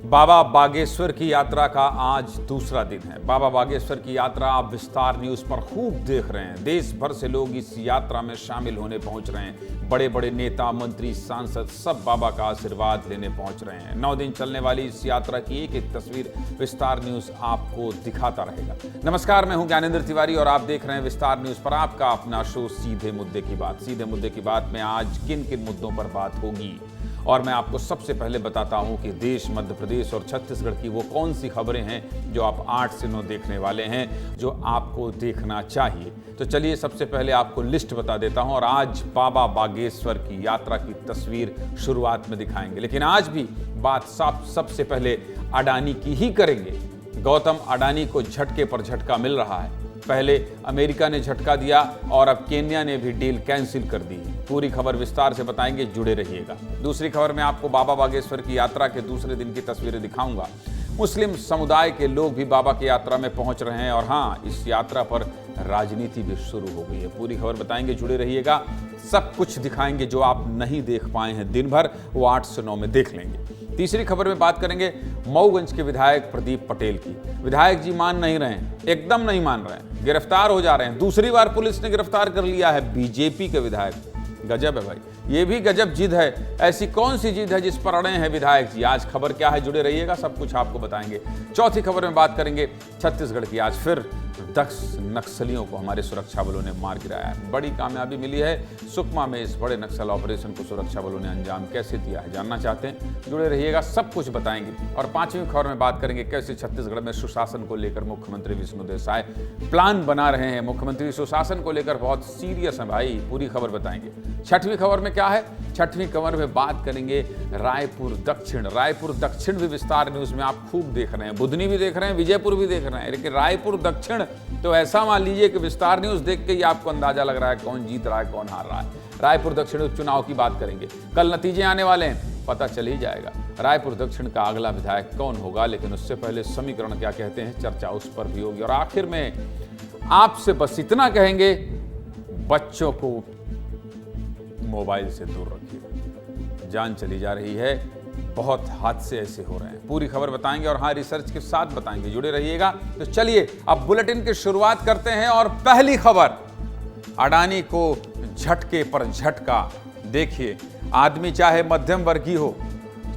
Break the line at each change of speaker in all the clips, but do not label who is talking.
बाबा बागेश्वर की यात्रा का आज दूसरा दिन है। बाबा बागेश्वर की यात्रा आप विस्तार न्यूज पर खूब देख रहे हैं। देश भर से लोग इस यात्रा में शामिल होने पहुंच रहे हैं। बड़े बड़े नेता, मंत्री, सांसद सब बाबा का आशीर्वाद लेने पहुंच रहे हैं। 9 दिन चलने वाली इस यात्रा की एक एक तस्वीर विस्तार न्यूज आपको दिखाता रहेगा। नमस्कार, मैं हूं ज्ञानेंद्र तिवारी और आप देख रहे हैं विस्तार न्यूज पर आपका अपना शो सीधे मुद्दे की बात। सीधे मुद्दे की बात में आज किन किन मुद्दों पर बात होगी और मैं आपको सबसे पहले बताता हूं कि देश, मध्य प्रदेश और छत्तीसगढ़ की वो कौन सी खबरें हैं जो आप 8 से 9 देखने वाले हैं, जो आपको देखना चाहिए। तो चलिए सबसे पहले आपको लिस्ट बता देता हूं और आज बाबा बागेश्वर की यात्रा की तस्वीर शुरुआत में दिखाएंगे। लेकिन आज भी बात सबसे पहले अडानी की ही करेंगे। गौतम अडानी को झटके पर झटका मिल रहा है। पहले अमेरिका ने झटका दिया और अब केन्या ने भी डील कैंसिल कर दी। पूरी खबर विस्तार से बताएंगे, जुड़े रहिएगा। दूसरी खबर में आपको बाबा बागेश्वर की यात्रा के दूसरे दिन की तस्वीरें दिखाऊंगा। मुस्लिम समुदाय के लोग भी बाबा की यात्रा में पहुंच रहे हैं और हाँ, इस यात्रा पर राजनीति भी शुरू हो गई है। पूरी खबर बताएंगे, जुड़े रहिएगा। सब कुछ दिखाएंगे जो आप नहीं देख पाए हैं दिन भर, वो 8 से 9 में देख लेंगे। तीसरी खबर में बात करेंगे मऊगंज के विधायक प्रदीप पटेल की। विधायक जी मान नहीं रहे हैं, एकदम नहीं मान रहे हैं, गिरफ्तार हो जा रहे हैं। दूसरी बार पुलिस ने गिरफ्तार कर लिया है बीजेपी के विधायक। गजब है भाई, ये भी गजब जिद है। ऐसी कौन सी जिद है जिस पर अड़े हैं विधायक जी? आज खबर क्या है, जुड़े रहिएगा, सब कुछ आपको बताएंगे। चौथी खबर में बात करेंगे छत्तीसगढ़ की। आज फिर 10 नक्सलियों को हमारे सुरक्षा बलों ने मार गिराया है। बड़ी कामयाबी मिली है सुकमा में। इस बड़े नक्सल ऑपरेशन को सुरक्षा बलों ने अंजाम कैसे दिया है, जानना चाहते हैं? जुड़े रहिएगा, सब कुछ बताएंगे। और 5वीं खबर में बात करेंगे कैसे छत्तीसगढ़ में सुशासन को लेकर मुख्यमंत्री विष्णुदेव साय प्लान बना रहे हैं। मुख्यमंत्री सुशासन को लेकर बहुत सीरियस है भाई, पूरी खबर बताएंगे। 6वीं खबर में क्या है? 6वीं खबर में बात करेंगे रायपुर दक्षिण। रायपुर दक्षिण भी विस्तार न्यूज में आप खूब देख रहे हैं। बुधनी भी देख रहे हैं, विजयपुर भी देख रहे हैं, लेकिन रायपुर दक्षिण तो ऐसा मान लीजिए कि विस्तार न्यूज देख के ही आपको अंदाजा लग रहा है कौन जीत रहा है, कौन हार रहा है। रायपुर दक्षिण उपचुनाव की बात करेंगे। कल नतीजे आने वाले हैं, पता चल ही जाएगा रायपुर दक्षिण का अगला विधायक कौन होगा। लेकिन उससे पहले समीकरण क्या कहते हैं, चर्चा उस पर भी होगी। और आखिर में आपसे बस इतना कहेंगे, बच्चों को मोबाइल से दूर रखिए। जान चली जा रही है, बहुत हादसे ऐसे हो रहे हैं। पूरी खबर बताएंगे और हाँ, रिसर्च के साथ बताएंगे, जुड़े रहिएगा। तो चलिए अब बुलेटिन की शुरुआत करते हैं और पहली खबर, अडानी को झटके पर झटका। देखिए, आदमी चाहे मध्यम वर्गीय हो,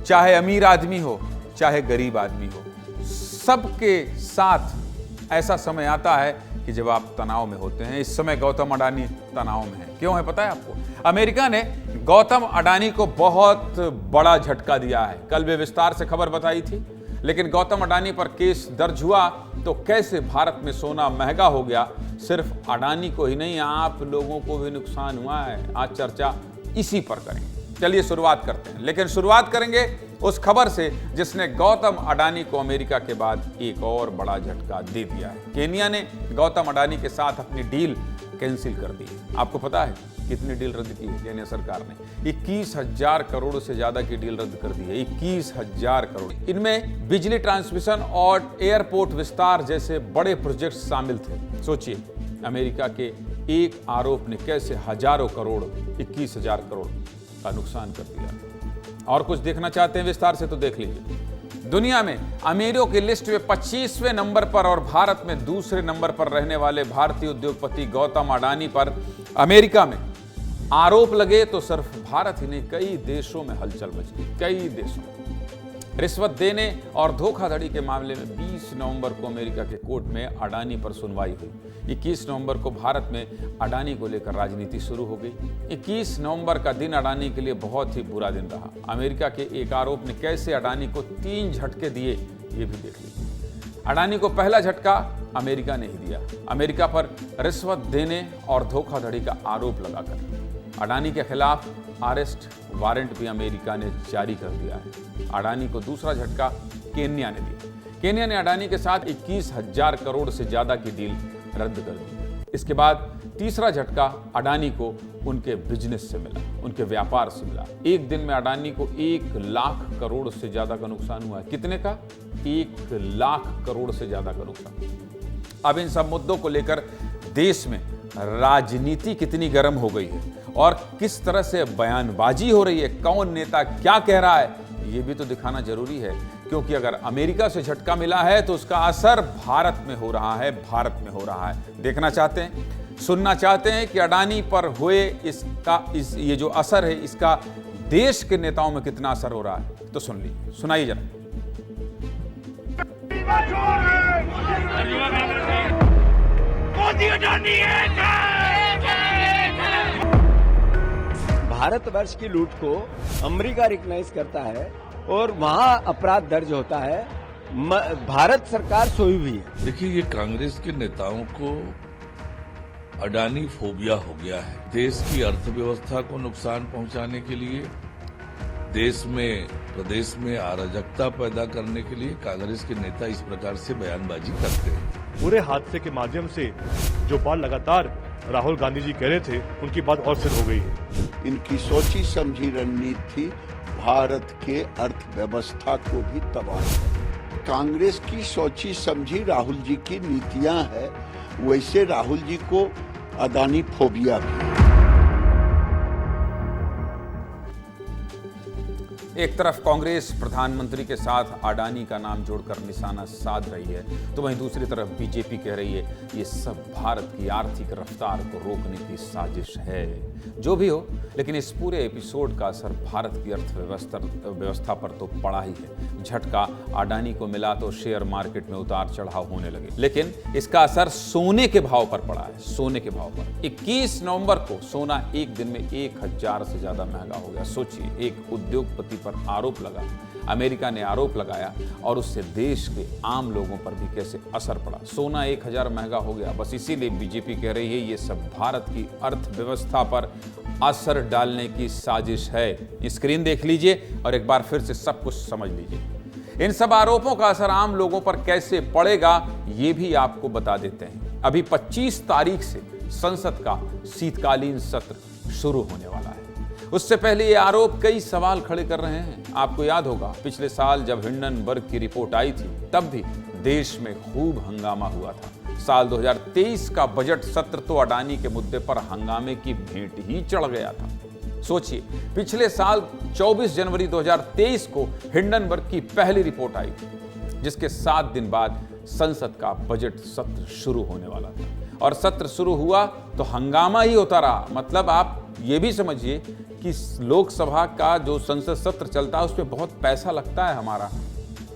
चाहे अमीर आदमी हो, चाहे गरीब आदमी हो, सबके साथ ऐसा समय आता है कि जब आप तनाव में होते हैं। इस समय गौतम अडानी तनाव में है। क्यों है पता है आपको? अमेरिका ने गौतम अडानी को बहुत बड़ा झटका दिया है। कल भी विस्तार से खबर बताई थी। लेकिन गौतम अडानी पर केस दर्ज हुआ तो कैसे भारत में सोना महंगा हो गया। सिर्फ अडानी को ही नहीं, आप लोगों को भी नुकसान हुआ है। आज चर्चा इसी पर करेंगे। चलिए शुरुआत करते हैं, लेकिन शुरुआत करेंगे उस खबर से जिसने गौतम अडानी को अमेरिका के बाद एक और बड़ा झटका दे दिया है। केन्या ने गौतम अडानी के साथ अपनी डील कैंसिल कर दी। आपको पता है कितनी डील रद्द की है केन्या सरकार ने? 21,000 करोड़ से ज्यादा की डील रद्द कर दी है। 21,000 करोड़। इनमें बिजली ट्रांसमिशन और एयरपोर्ट विस्तार जैसे बड़े प्रोजेक्ट शामिल थे। सोचिए, अमेरिका के एक आरोप ने कैसे हजारों करोड़, 21,000 करोड़ का नुकसान कर दिया। और कुछ देखना चाहते हैं विस्तार से तो देख लीजिए। दुनिया में अमीरों की लिस्ट में 25वें नंबर पर और भारत में दूसरे नंबर पर रहने वाले भारतीय उद्योगपति गौतम अडानी पर अमेरिका में आरोप लगे तो सिर्फ भारत ही नहीं, कई देशों में हलचल मच गई। कई देशों में रिश्वत देने और धोखाधड़ी के मामले में 20 नवंबर को अमेरिका के कोर्ट में अडानी पर सुनवाई हुई। 21 नवंबर को भारत में अडानी को लेकर राजनीति शुरू हो गई। 21 नवंबर का दिन अडानी के लिए बहुत ही बुरा दिन रहा। अमेरिका के एक आरोप ने कैसे अडानी को 3 झटके दिए, ये भी देख लीजिए। अडानी को पहला झटका अमेरिका ने ही दिया। अमेरिका पर रिश्वत देने और धोखाधड़ी का आरोप लगाकर अडानी के खिलाफ अरेस्ट वारंट भी अमेरिका ने जारी कर दिया है। अडानी को दूसरा झटका केन्या ने दिया। केन्या ने अडानी के साथ 21,000 करोड़ से ज्यादा की डील रद्द कर दी। इसके बाद तीसरा झटका अडानी को उनके बिजनेस से मिला, उनके व्यापार से मिला। एक दिन में अडानी को 1 लाख करोड़ से ज्यादा का नुकसान हुआ है। कितने का? 1 लाख करोड़ से ज्यादा का नुकसान। अब इन सब मुद्दों को लेकर देश में राजनीति कितनी गर्म हो गई है और किस तरह से बयानबाजी हो रही है, कौन नेता क्या कह रहा है, ये भी तो दिखाना जरूरी है। क्योंकि अगर अमेरिका से झटका मिला है तो उसका असर भारत में हो रहा है, भारत में हो रहा है। देखना चाहते हैं, सुनना चाहते हैं कि अडानी पर हुए ये जो असर है, इसका देश के नेताओं में कितना असर हो रहा है? तो सुन लीजिए, सुनाइए जरा।
भारतवर्ष की लूट को अमेरिका रिकॉग्नाइज करता है और वहां अपराध दर्ज होता है। भारत सरकार सोई हुई है।
देखिए, ये कांग्रेस के नेताओं को अडानी फोबिया हो गया है। देश की अर्थव्यवस्था को नुकसान पहुंचाने के लिए, देश में प्रदेश में अराजकता पैदा करने के लिए कांग्रेस के नेता इस प्रकार से बयानबाजी करते हैं।
पूरे हादसे के माध्यम से जो बात लगातार राहुल गांधी जी कह रहे थे, उनकी बात और सिद्ध हो गई है।
इनकी सोची समझी रणनीति भारत के अर्थव्यवस्था को भी तबाह है। कांग्रेस की सोची समझी राहुल जी की नीतियां है, वैसे राहुल जी को अडानी फोबिया भी।
एक तरफ कांग्रेस प्रधानमंत्री के साथ अडानी का नाम जोड़कर निशाना साध रही है, तो वहीं दूसरी तरफ बीजेपी कह रही है ये सब भारत की आर्थिक रफ्तार को रोकने की साजिश है। जो भी हो, लेकिन इस पूरे एपिसोड का असर भारत की अर्थव्यवस्था पर तो पड़ा ही है। झटका अडानी को मिला तो शेयर मार्केट में उतार चढ़ाव होने लगे, लेकिन इसका असर सोने के भाव पर पड़ा है। सोने के भाव पर 21 नवंबर को सोना एक दिन में 1000 से ज्यादा महंगा हो गया। सोचिए, एक उद्योगपति पर आरोप लगा, अमेरिका ने आरोप लगाया और उससे देश के आम लोगों पर भी कैसे असर पड़ा। सोना 1000 महंगा हो गया। बस इसीलिए बीजेपी कह रही है ये सब भारत की अर्थव्यवस्था पर असर डालने की साजिश है। स्क्रीन देख लीजिए और एक बार फिर से सब कुछ समझ लीजिए। इन सब आरोपों का असर आम लोगों पर कैसे पड़ेगा ये भी आपको बता देते हैं। अभी 25 तारीख से संसद का शीतकालीन सत्र शुरू होने वाला है। उससे पहले ये आरोप कई सवाल खड़े कर रहे हैं। आपको याद होगा, पिछले साल जब हिंडनबर्ग की रिपोर्ट आई थी, तब भी देश में खूब हंगामा हुआ था। साल 2023 का बजट सत्र तो अडानी के मुद्दे पर हंगामे की भेंट ही चढ़ गया था। सोचिए, पिछले साल 24 जनवरी 2023 को हिंडनबर्ग की पहली रिपोर्ट आई थी, जिसके 7 दिन बाद संसद का बजट सत्र शुरू होने वाला था। और सत्र शुरू हुआ तो हंगामा ही होता रहा। मतलब आप ये भी समझिए कि लोकसभा का जो संसद सत्र चलता है उसमें बहुत पैसा लगता है, हमारा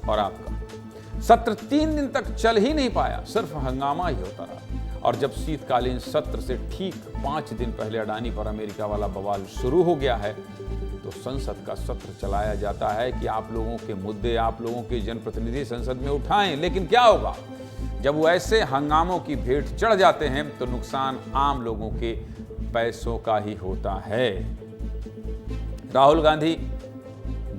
और आपका। सत्र 3 दिन तक चल ही नहीं पाया, सिर्फ हंगामा ही होता रहा। और जब शीतकालीन सत्र से ठीक 5 दिन पहले अडानी पर अमेरिका वाला बवाल शुरू हो गया है, तो संसद का सत्र चलाया जाता है कि आप लोगों के मुद्दे, आप लोगों के जनप्रतिनिधि संसद में उठाएं। लेकिन क्या होगा जब वो ऐसे हंगामों की भेंट चढ़ जाते हैं, तो नुकसान आम लोगों के पैसों का ही होता है। राहुल गांधी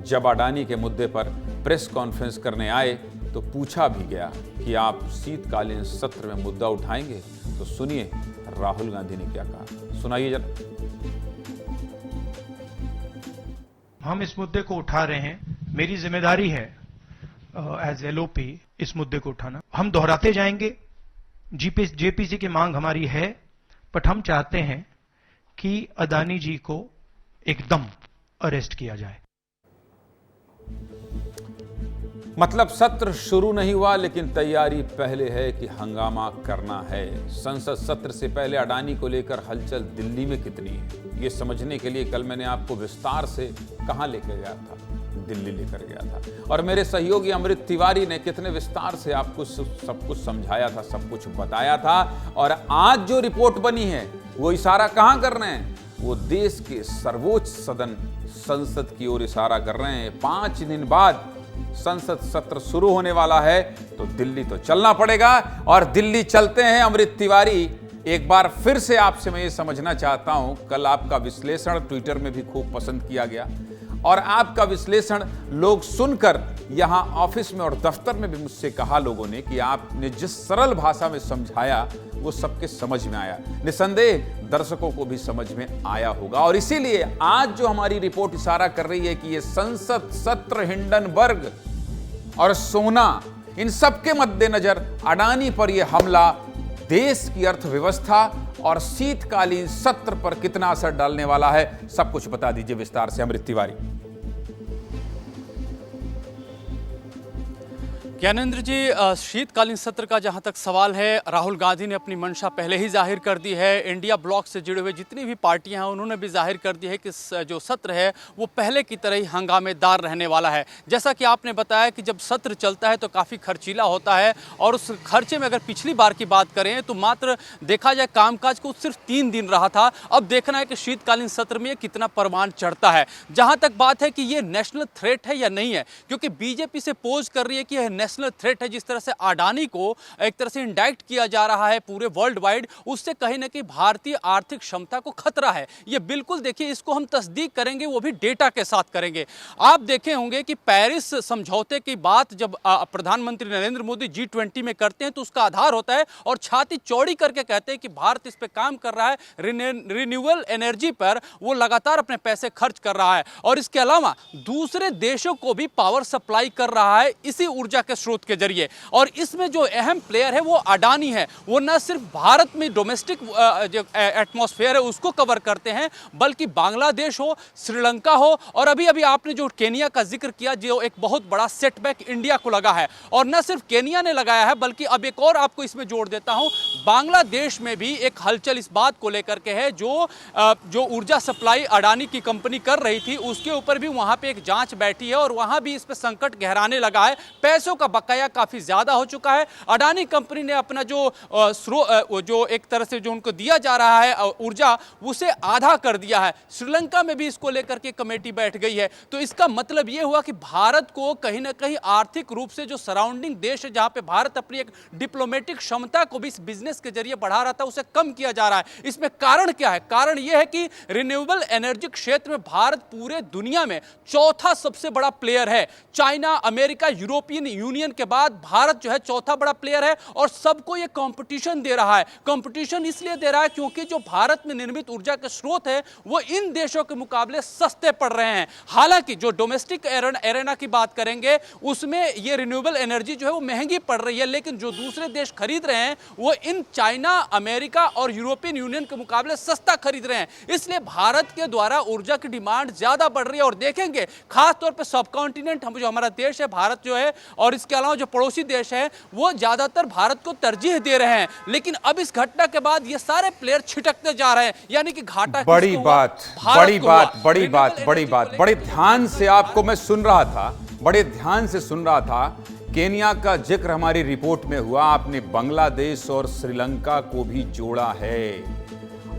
जब अडानी के मुद्दे पर प्रेस कॉन्फ्रेंस करने आए तो पूछा भी गया कि आप शीतकालीन सत्र में मुद्दा उठाएंगे। तो सुनिए राहुल गांधी ने क्या कहा, सुनाइए जरा।
हम इस मुद्दे को उठा रहे हैं, मेरी जिम्मेदारी है एज एलओपी इस मुद्दे को उठाना। हम दोहराते जाएंगे, जेपीसी की मांग हमारी है, बट हम चाहते हैं कि अडानी जी को एकदम अरेस्ट किया जाए।
मतलब सत्र शुरू नहीं हुआ, लेकिन तैयारी पहले है कि हंगामा करना है। संसद सत्र से पहले अडानी को लेकर हलचल दिल्ली में कितनी है, ये समझने के लिए कल मैंने आपको विस्तार से कहां लेकर गया था, दिल्ली लेकर गया था। और मेरे सहयोगी अमृत तिवारी ने कितने विस्तार से आपको सब कुछ समझाया था, सब कुछ बताया था। और आज जो रिपोर्ट बनी है वो इशारा कहां कर रहे हैं, वो देश के सर्वोच्च सदन संसद की ओर इशारा कर रहे हैं। 5 दिन बाद संसद सत्र शुरू होने वाला है, तो दिल्ली तो चलना पड़ेगा। और दिल्ली चलते हैं अमृत तिवारी। एक बार फिर से आपसे मैं ये समझना चाहता हूं, कल आपका विश्लेषण ट्विटर में भी खूब पसंद किया गया और आपका विश्लेषण लोग सुनकर यहां ऑफिस में और दफ्तर में भी मुझसे कहा लोगों ने कि आपने जिस सरल भाषा में समझाया वो सबके समझ में आया। निसंदेह दर्शकों को भी समझ में आया होगा। और इसीलिए आज जो हमारी रिपोर्ट इशारा कर रही है कि ये संसद सत्र, हिंडनबर्ग और सोना, इन सबके मद्देनजर अडानी पर यह हमला देश की अर्थव्यवस्था और शीतकालीन सत्र पर कितना असर डालने वाला है, सब कुछ बता दीजिए विस्तार से अमृत तिवारी।
ज्ञानेंद्र जी, शीतकालीन सत्र का जहां तक सवाल है, राहुल गांधी ने अपनी मंशा पहले ही जाहिर कर दी है। इंडिया ब्लॉक से जुड़े हुए जितनी भी पार्टियां हैं उन्होंने भी जाहिर कर दी है कि जो सत्र है वो पहले की तरह ही हंगामेदार रहने वाला है। जैसा कि आपने बताया कि जब सत्र चलता है तो काफ़ी खर्चीला होता है, और उस खर्चे में अगर पिछली बार की बात करें तो मात्र देखा जाए कामकाज को सिर्फ 3 दिन रहा था। अब देखना है कि शीतकालीन सत्र में ये कितना परवान चढ़ता है। जहाँ तक बात है कि ये नेशनल थ्रेट है या नहीं है, क्योंकि बीजेपी से पोज कर रही है कि यह नेशनल थ्रेट है। जिस तरह से अडानी को एक तरह से इंडाइक्ट किया जा रहा है पूरे वर्ल्ड वाइड, उससे कहीं ना कहीं भारतीय आर्थिक क्षमता को खतरा है। ये बिल्कुल देखिए, इसको हम तस्दीक करेंगे, वो भी डेटा के साथ करेंगे। आप देखे होंगे कि पेरिस समझौते की बात जब प्रधानमंत्री नरेंद्र मोदी G20 में करते हैं तो उसका आधार होता है, और छाती चौड़ी करके कहते हैं कि भारत इस पे काम कर रहा है, रिन्यूएबल एनर्जी पर वो लगातार अपने पैसे खर्च कर रहा है, और इसके अलावा दूसरे देशों को भी पावर सप्लाई कर रहा है इसी ऊर्जा के स्रोत के जरिए। और इसमें जो अहम प्लेयर है वो अडानी है। वो न सिर्फ भारत में डोमेस्टिक जो एटमॉस्फेयर है उसको कवर करते हैं, बल्कि बांग्लादेश हो, श्रीलंका हो, और अभी अभी आपने जो केनिया का जिक्र किया, जो एक बहुत बड़ा सेटबैक इंडिया को लगा है। और न सिर्फ केनिया ने लगाया है, बल्कि अब एक और आपको इसमें जोड़ देता हूं, बांग्लादेश में भी एक हलचल इस बात को लेकर के है, जो ऊर्जा सप्लाई अडानी की कंपनी कर रही थी उसके ऊपर भी वहां पे एक जांच बैठी है, और वहां भी इस पे संकट गहराने लगा है। पैसों का बकाया काफी ज्यादा हो चुका है। अडानी कंपनी ने अपना जो एक तरह से जो उनको दिया जा रहा है ऊर्जा, उसे आधा कर दिया है। श्रीलंका में भी इसको लेकर के कमेटी बैठ गई है। तो इसका मतलब यह हुआ कि भारत को कहीं ना कहीं आर्थिक रूप से जो सराउंडिंग देश है, जहां पे भारत अपनी एक डिप्लोमेटिक क्षमता को भी इस बिजनेस के जरिए बढ़ा रहा था, उसे कम किया जा रहा है। इसमें कारण क्या है? कारण यह है कि रिन्यूएबल एनर्जी क्षेत्र में भारत पूरे दुनिया में चौथा सबसे बड़ा प्लेयर है। चाइना, अमेरिका, यूरोपियन यूनियन के बाद भारत जो है चौथा बड़ा प्लेयर है, और सबको यह कंपटीशन दे रहा है। कंपटीशन इसलिए दे रहा है क्योंकि जो भारत में निर्मित ऊर्जा के स्रोत है वो इन देशों के मुकाबले सस्ते पड़ रहे हैं। हालांकि जो डोमेस्टिक एरेना की बात करेंगे उसमें ये रिन्यूएबल एनर्जी जो है वो महंगी पड़ रही है, लेकिन जो दूसरे देश खरीद रहे हैं वो इन चाइना, अमेरिका और यूरोपियन यूनियन के मुकाबले सस्ता खरीद रहे हैं। इसलिए भारत के द्वारा ऊर्जा की डिमांड ज्यादा बढ़ रही है। और देखेंगे खासतौर पर सब कॉन्टिनेंट, हम जो हमारा देश है भारत जो है, और इसके अलावा जो पड़ोसी देश है, वो ज्यादातर भारत को तरजीह दे रहे हैं। लेकिन अब इस घटना के बाद ये सारे प्लेयर छिटकते जा रहे हैं, यानी कि घाटा
बड़ी बात बड़े ध्यान से आपको मैं सुन रहा था, बड़े ध्यान से सुन रहा था। केनिया का जिक्र हमारी रिपोर्ट में हुआ, आपने बांग्लादेश और श्रीलंका को भी जोड़ा है,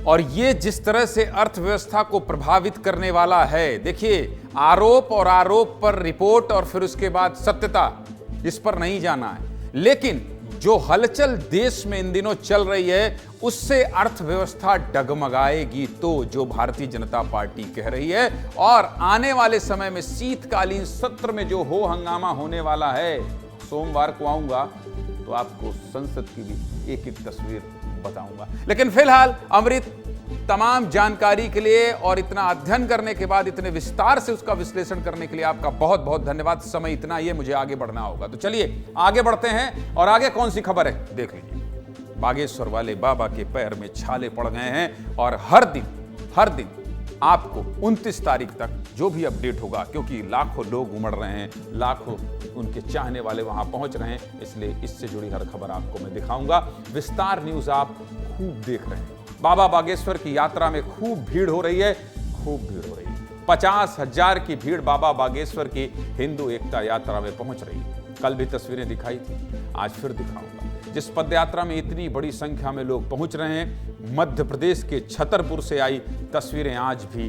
और ये जिस तरह से अर्थव्यवस्था को प्रभावित करने वाला है। देखिए, आरोप और आरोप पर रिपोर्ट और फिर उसके बाद सत्यता, इस पर नहीं जाना है। लेकिन जो हलचल देश में इन दिनों चल रही है उससे अर्थव्यवस्था डगमगाएगी, तो जो भारतीय जनता पार्टी कह रही है। और आने वाले समय में शीतकालीन सत्र में जो हो हंगामा होने वाला है, सोमवार को आऊंगा तो आपको संसद की भी एक एक तस्वीर बताऊंगा। लेकिन फिलहाल अमृत, तमाम जानकारी के लिए और इतना अध्ययन करने के बाद इतने विस्तार से उसका विश्लेषण करने के लिए आपका बहुत बहुत धन्यवाद। समय इतना ही है, मुझे आगे बढ़ना होगा, तो चलिए आगे बढ़ते हैं। और आगे कौन सी खबर है देख लीजिए। बागेश्वर वाले बाबा के पैर में छाले पड़ गए हैं, और हर दिन आपको 29 तारीख तक जो भी अपडेट होगा, क्योंकि लाखों लोग उमड़ रहे हैं, लाखों उनके चाहने वाले वहां पहुंच रहे हैं, इसलिए इससे जुड़ी हर खबर आपको मैं दिखाऊंगा। विस्तार न्यूज आप खूब देख रहे हैं। बाबा बागेश्वर की यात्रा में खूब भीड़ हो रही है, 50,000 की भीड़ बाबा बागेश्वर की हिंदू एकता यात्रा में पहुंच रही है। कल भी तस्वीरें दिखाई थी, आज फिर दिखाऊंगा। जिस पद यात्रा में इतनी बड़ी संख्या में लोग पहुंच रहे हैं, मध्य प्रदेश के छतरपुर से आई तस्वीरें आज भी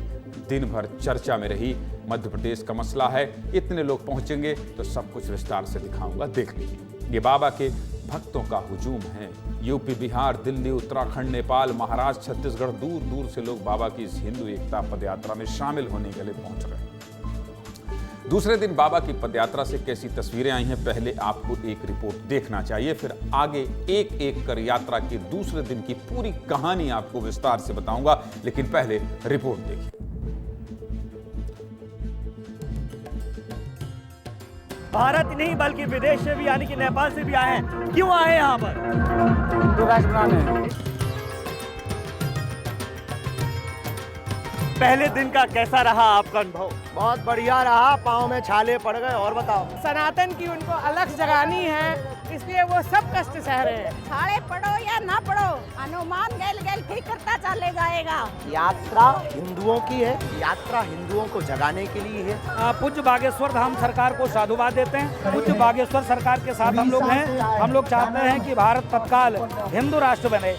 दिन भर चर्चा में रही। मध्य प्रदेश का मसला है, इतने लोग पहुंचेंगे तो सब कुछ विस्तार से दिखाऊंगा, देख लीजिए। ये बाबा के भक्तों का हुजूम है। यूपी, बिहार, दिल्ली, उत्तराखंड, नेपाल, महाराष्ट्र, छत्तीसगढ़, दूर दूर से लोग बाबा की इस हिंदू एकता पदयात्रा में शामिल होने के लिए पहुंच रहे हैं। दूसरे दिन बाबा की पदयात्रा से कैसी तस्वीरें आई हैं, पहले आपको एक रिपोर्ट देखना चाहिए, फिर आगे एक एक कर यात्रा के दूसरे दिन की पूरी कहानी आपको विस्तार से बताऊंगा। लेकिन पहले रिपोर्ट देखिए।
भारत नहीं बल्कि विदेश से भी, यानी कि नेपाल से भी आए हैं। क्यों आए यहाँ पर?
हिंदू राष्ट्र बनाने।
पहले दिन का कैसा रहा आपका अनुभव?
बहुत बढ़िया रहा, पाँव में छाले पड़ गए। और बताओ,
सनातन की उनको अलग जगानी है, इसलिए वो सब कष्ट सह रहे हैं।
छाले पढ़ो या ना पढ़ो, हनुमान गैल गैल ठीक करता चले जाएगा।
यात्रा हिंदुओं की है, यात्रा हिंदुओं को जगाने के लिए है।
पूज्य बागेश्वर धाम सरकार को साधुवाद देते हैं। पूज्य बागेश्वर सरकार के साथ हम लोग हैं। हम लोग चाहते हैं कि भारत तत्काल हिंदू राष्ट्र बने।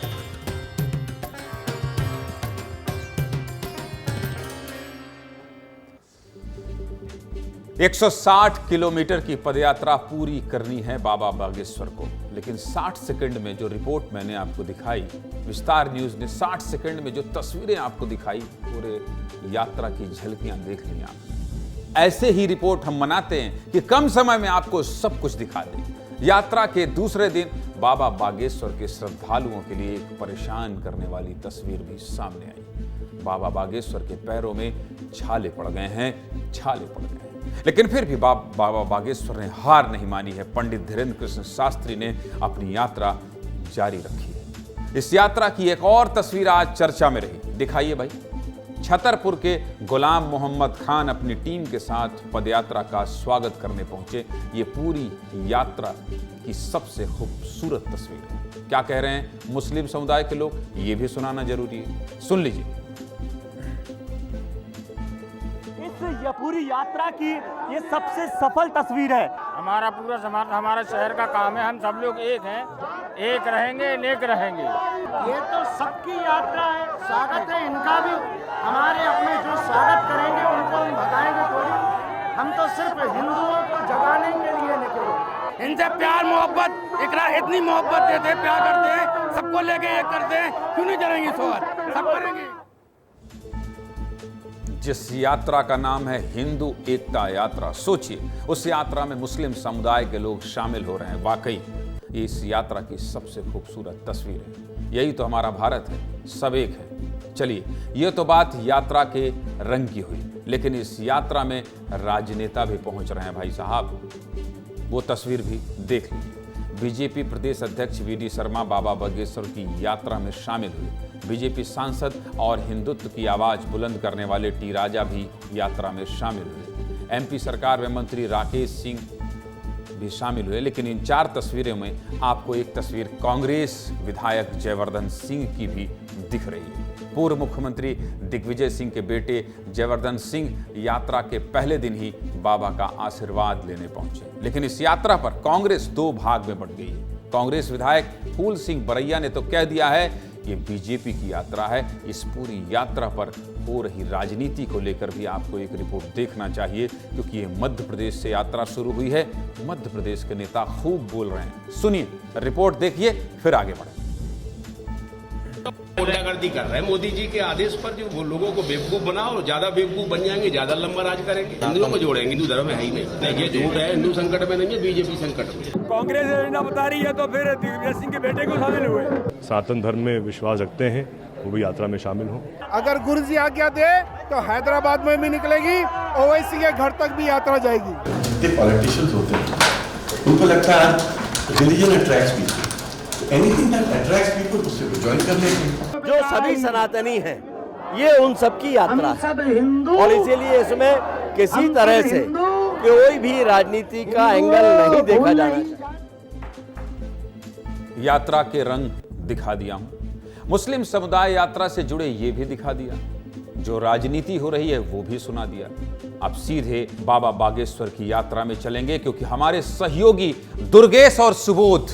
160 किलोमीटर की पदयात्रा पूरी करनी है बाबा बागेश्वर को, लेकिन 60 सेकंड में जो रिपोर्ट मैंने आपको दिखाई, विस्तार न्यूज ने 60 सेकंड में जो तस्वीरें आपको दिखाई, पूरे यात्रा की झलकियां देख ली आप। ऐसे ही रिपोर्ट हम मनाते हैं कि कम समय में आपको सब कुछ दिखा दें। यात्रा के दूसरे दिन बाबा बागेश्वर के श्रद्धालुओं के लिए एक परेशान करने वाली तस्वीर भी सामने आई। बाबा बागेश्वर के पैरों में छाले पड़ गए हैं, छाले पड़ गए हैं। लेकिन फिर भी बाबा बागेश्वर ने हार नहीं मानी है। पंडित धीरेन्द्र कृष्ण शास्त्री ने अपनी यात्रा जारी रखी है। इस यात्रा की एक और तस्वीर आज चर्चा में रही, दिखाइए भाई। छतरपुर के गुलाम मोहम्मद खान अपनी टीम के साथ पदयात्रा का स्वागत करने पहुंचे। ये पूरी यात्रा की सबसे खूबसूरत तस्वीर है। क्या कह रहे हैं मुस्लिम समुदाय के लोग, ये भी सुनाना जरूरी है, सुन लीजिए।
यह पूरी यात्रा की ये सबसे सफल तस्वीर है।
हमारा पूरा समाज, हमारा शहर का काम है, हम सब लोग एक हैं, एक रहेंगे, नेक रहेंगे।
ये तो सबकी यात्रा है, स्वागत है इनका भी। हमारे अपने जो स्वागत करेंगे उनको हम भगाएंगे थोड़ी। हम तो सिर्फ हिंदुओं को जगाने के लिए निकले।
इनसे प्यार मोहब्बत, इतनी मोहब्बत देते हैं, प्यार करते हैं, सबको लेके एक करते हैं, क्यों नहीं करेंगे स्वागत, सब करेंगे।
जिस यात्रा का नाम है हिंदू एकता यात्रा, सोचिए उस यात्रा में मुस्लिम समुदाय के लोग शामिल हो रहे हैं। वाकई ये इस यात्रा की सबसे खूबसूरत तस्वीर है। यही तो हमारा भारत है, सब एक है। चलिए, ये तो बात यात्रा के रंग की हुई, लेकिन इस यात्रा में राजनेता भी पहुंच रहे हैं भाई साहब। वो तस्वीर भी देख लीजिए। बीजेपी प्रदेश अध्यक्ष वी डी शर्मा बाबा बागेश्वर की यात्रा में शामिल हुए। बीजेपी सांसद और हिंदुत्व की आवाज बुलंद करने वाले टी राजा भी यात्रा में शामिल हुए। एमपी सरकार में मंत्री राकेश सिंह भी शामिल हुए। लेकिन इन 4 तस्वीरों में आपको एक तस्वीर कांग्रेस विधायक जयवर्धन सिंह की भी दिख रही है। पूर्व मुख्यमंत्री दिग्विजय सिंह के बेटे जयवर्धन सिंह यात्रा के पहले दिन ही बाबा का आशीर्वाद लेने पहुंचे। लेकिन इस यात्रा पर कांग्रेस 2 भाग में बंट गई है। कांग्रेस विधायक फूल सिंह बरैया ने तो कह दिया है ये बीजेपी की यात्रा है। इस पूरी यात्रा पर हो रही राजनीति को लेकर भी आपको एक रिपोर्ट देखना चाहिए, क्योंकि ये मध्य प्रदेश से यात्रा शुरू हुई है। मध्य प्रदेश के नेता खूब बोल रहे हैं। सुनिए, रिपोर्ट देखिए, फिर आगे बढ़े।
गुंडागर्दी कर रहे हैं मोदी जी के आदेश पर, जो वो लोगों को बेवकूफ बनाओ, ज्यादा बेवकूफ बन जाएंगे, ज्यादा लंबा राज करेंगे, हिंदुओं को जोड़ेंगे। हिंदू धर्म है ही नहीं, ये झूठ है। हिंदू संकट में नहीं है, बीजेपी संकट में।
कांग्रेस योजना बता रही है तो फिर दिग्विजय सिंह के बेटे को शामिल हुए।
सनातन धर्म में विश्वास रखते हैं, वो भी यात्रा में शामिल हों।
अगर गुरु जी आज्ञा दे तो हैदराबाद में भी निकलेगी, ओवैसी के घर तक भी यात्रा जाएगी।
जितने पॉलिटिशियंस होते हैं उनको लगता है religion attracts people, anything that attracts people उससे ज्वाइन कर लेंगे।
जो सभी सनातनी हैं, ये उन सबकी यात्रा है और इसीलिए इसमें किसी तरह से कोई भी राजनीति का एंगल नहीं देखा जाना चाहिए।
यात्रा के रंग दिखा दिया हूं, मुस्लिम समुदाय यात्रा से जुड़े ये भी दिखा दिया, जो राजनीति हो रही है वो भी सुना दिया। अब सीधे बाबा बागेश्वर की यात्रा में चलेंगे, क्योंकि हमारे सहयोगी दुर्गेश और सुबोध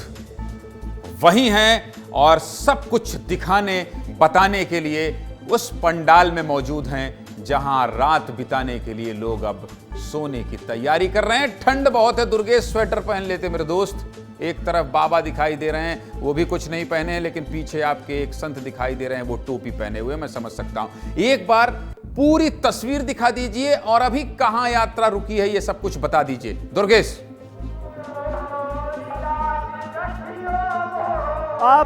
वही हैं और सब कुछ दिखाने बताने के लिए उस पंडाल में मौजूद हैं जहां रात बिताने के लिए लोग अब सोने की तैयारी कर रहे हैं। ठंड बहुत है, दुर्गेश स्वेटर पहन लेते मेरे दोस्त। एक तरफ बाबा दिखाई दे रहे हैं, वो भी कुछ नहीं पहने हैं, लेकिन पीछे आपके एक संत दिखाई दे रहे हैं, वो टोपी पहने हुए, मैं समझ सकता हूं। एक बार पूरी तस्वीर दिखा दीजिए और अभी कहां यात्रा रुकी है ये सब कुछ बता दीजिए दुर्गेश।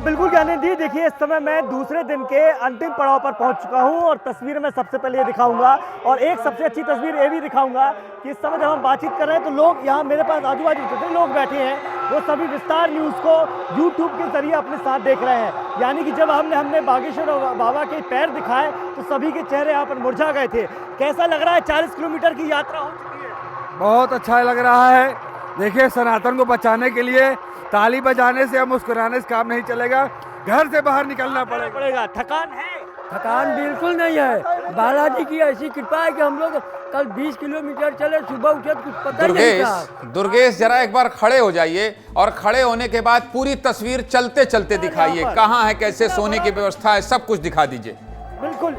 बिल्कुल ज्ञानी जी, देखिए इस समय मैं दूसरे दिन के अंतिम पड़ाव पर पहुंच चुका हूं और तस्वीर में सबसे पहले ये दिखाऊंगा और एक सबसे अच्छी तस्वीर ये भी दिखाऊंगा कि इस समय जब हम बातचीत कर रहे हैं तो लोग यहाँ मेरे पास आजू बाजू जितने लोग बैठे हैं वो सभी विस्तार न्यूज़ को यूट्यूब के जरिए अपने साथ देख रहे हैं। यानी कि जब हमने बागेश्वर बाबा के पैर दिखाए तो सभी के चेहरे यहाँ पर मुरझा गए थे। कैसा लग रहा है? 40 किलोमीटर की यात्रा हो चुकी है।
बहुत अच्छा लग रहा है। देखिए, सनातन को बचाने के लिए ताली बजाने से या मुस्कुराने से काम नहीं चलेगा, घर से बाहर निकलना पड़ेगा।
थकान है?
थकान बिल्कुल नहीं है। बालाजी की ऐसी कृपा है कि हम लोग कल 20 किलोमीटर चले, सुबह उठे कुछ पता ही नहीं था।
दुर्गेश जरा एक बार खड़े हो जाइए और खड़े होने के बाद पूरी तस्वीर चलते चलते दिखाइए, कहाँ है, कैसे सोने की व्यवस्था है, सब कुछ दिखा दीजिए।
बिल्कुल।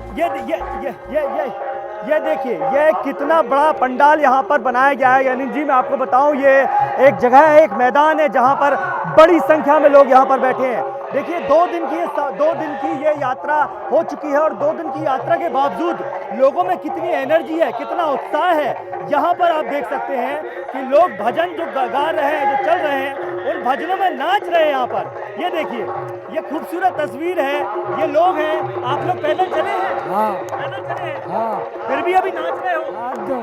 ये देखिए, ये कितना बड़ा पंडाल यहाँ पर बनाया गया है। यानी जी मैं आपको बताऊं, ये एक जगह है, एक मैदान है जहाँ पर बड़ी संख्या में लोग यहाँ पर बैठे हैं। देखिए, 2 दिन की ये यात्रा हो चुकी है और 2 दिन की यात्रा के बावजूद लोगों में कितनी एनर्जी है, कितना उत्साह है। यहाँ पर आप देख सकते हैं कि लोग भजन जो गा रहे हैं, जो चल रहे हैं, उन भजनों में नाच रहे हैं यहाँ पर। ये देखिए, ये खूबसूरत तस्वीर है। ये लोग हैं। आप लोग पैदल चले हैं?
हाँ,
पैदल चले हैं।
हाँ।
फिर भी अभी नाच रहे हो?
एकदम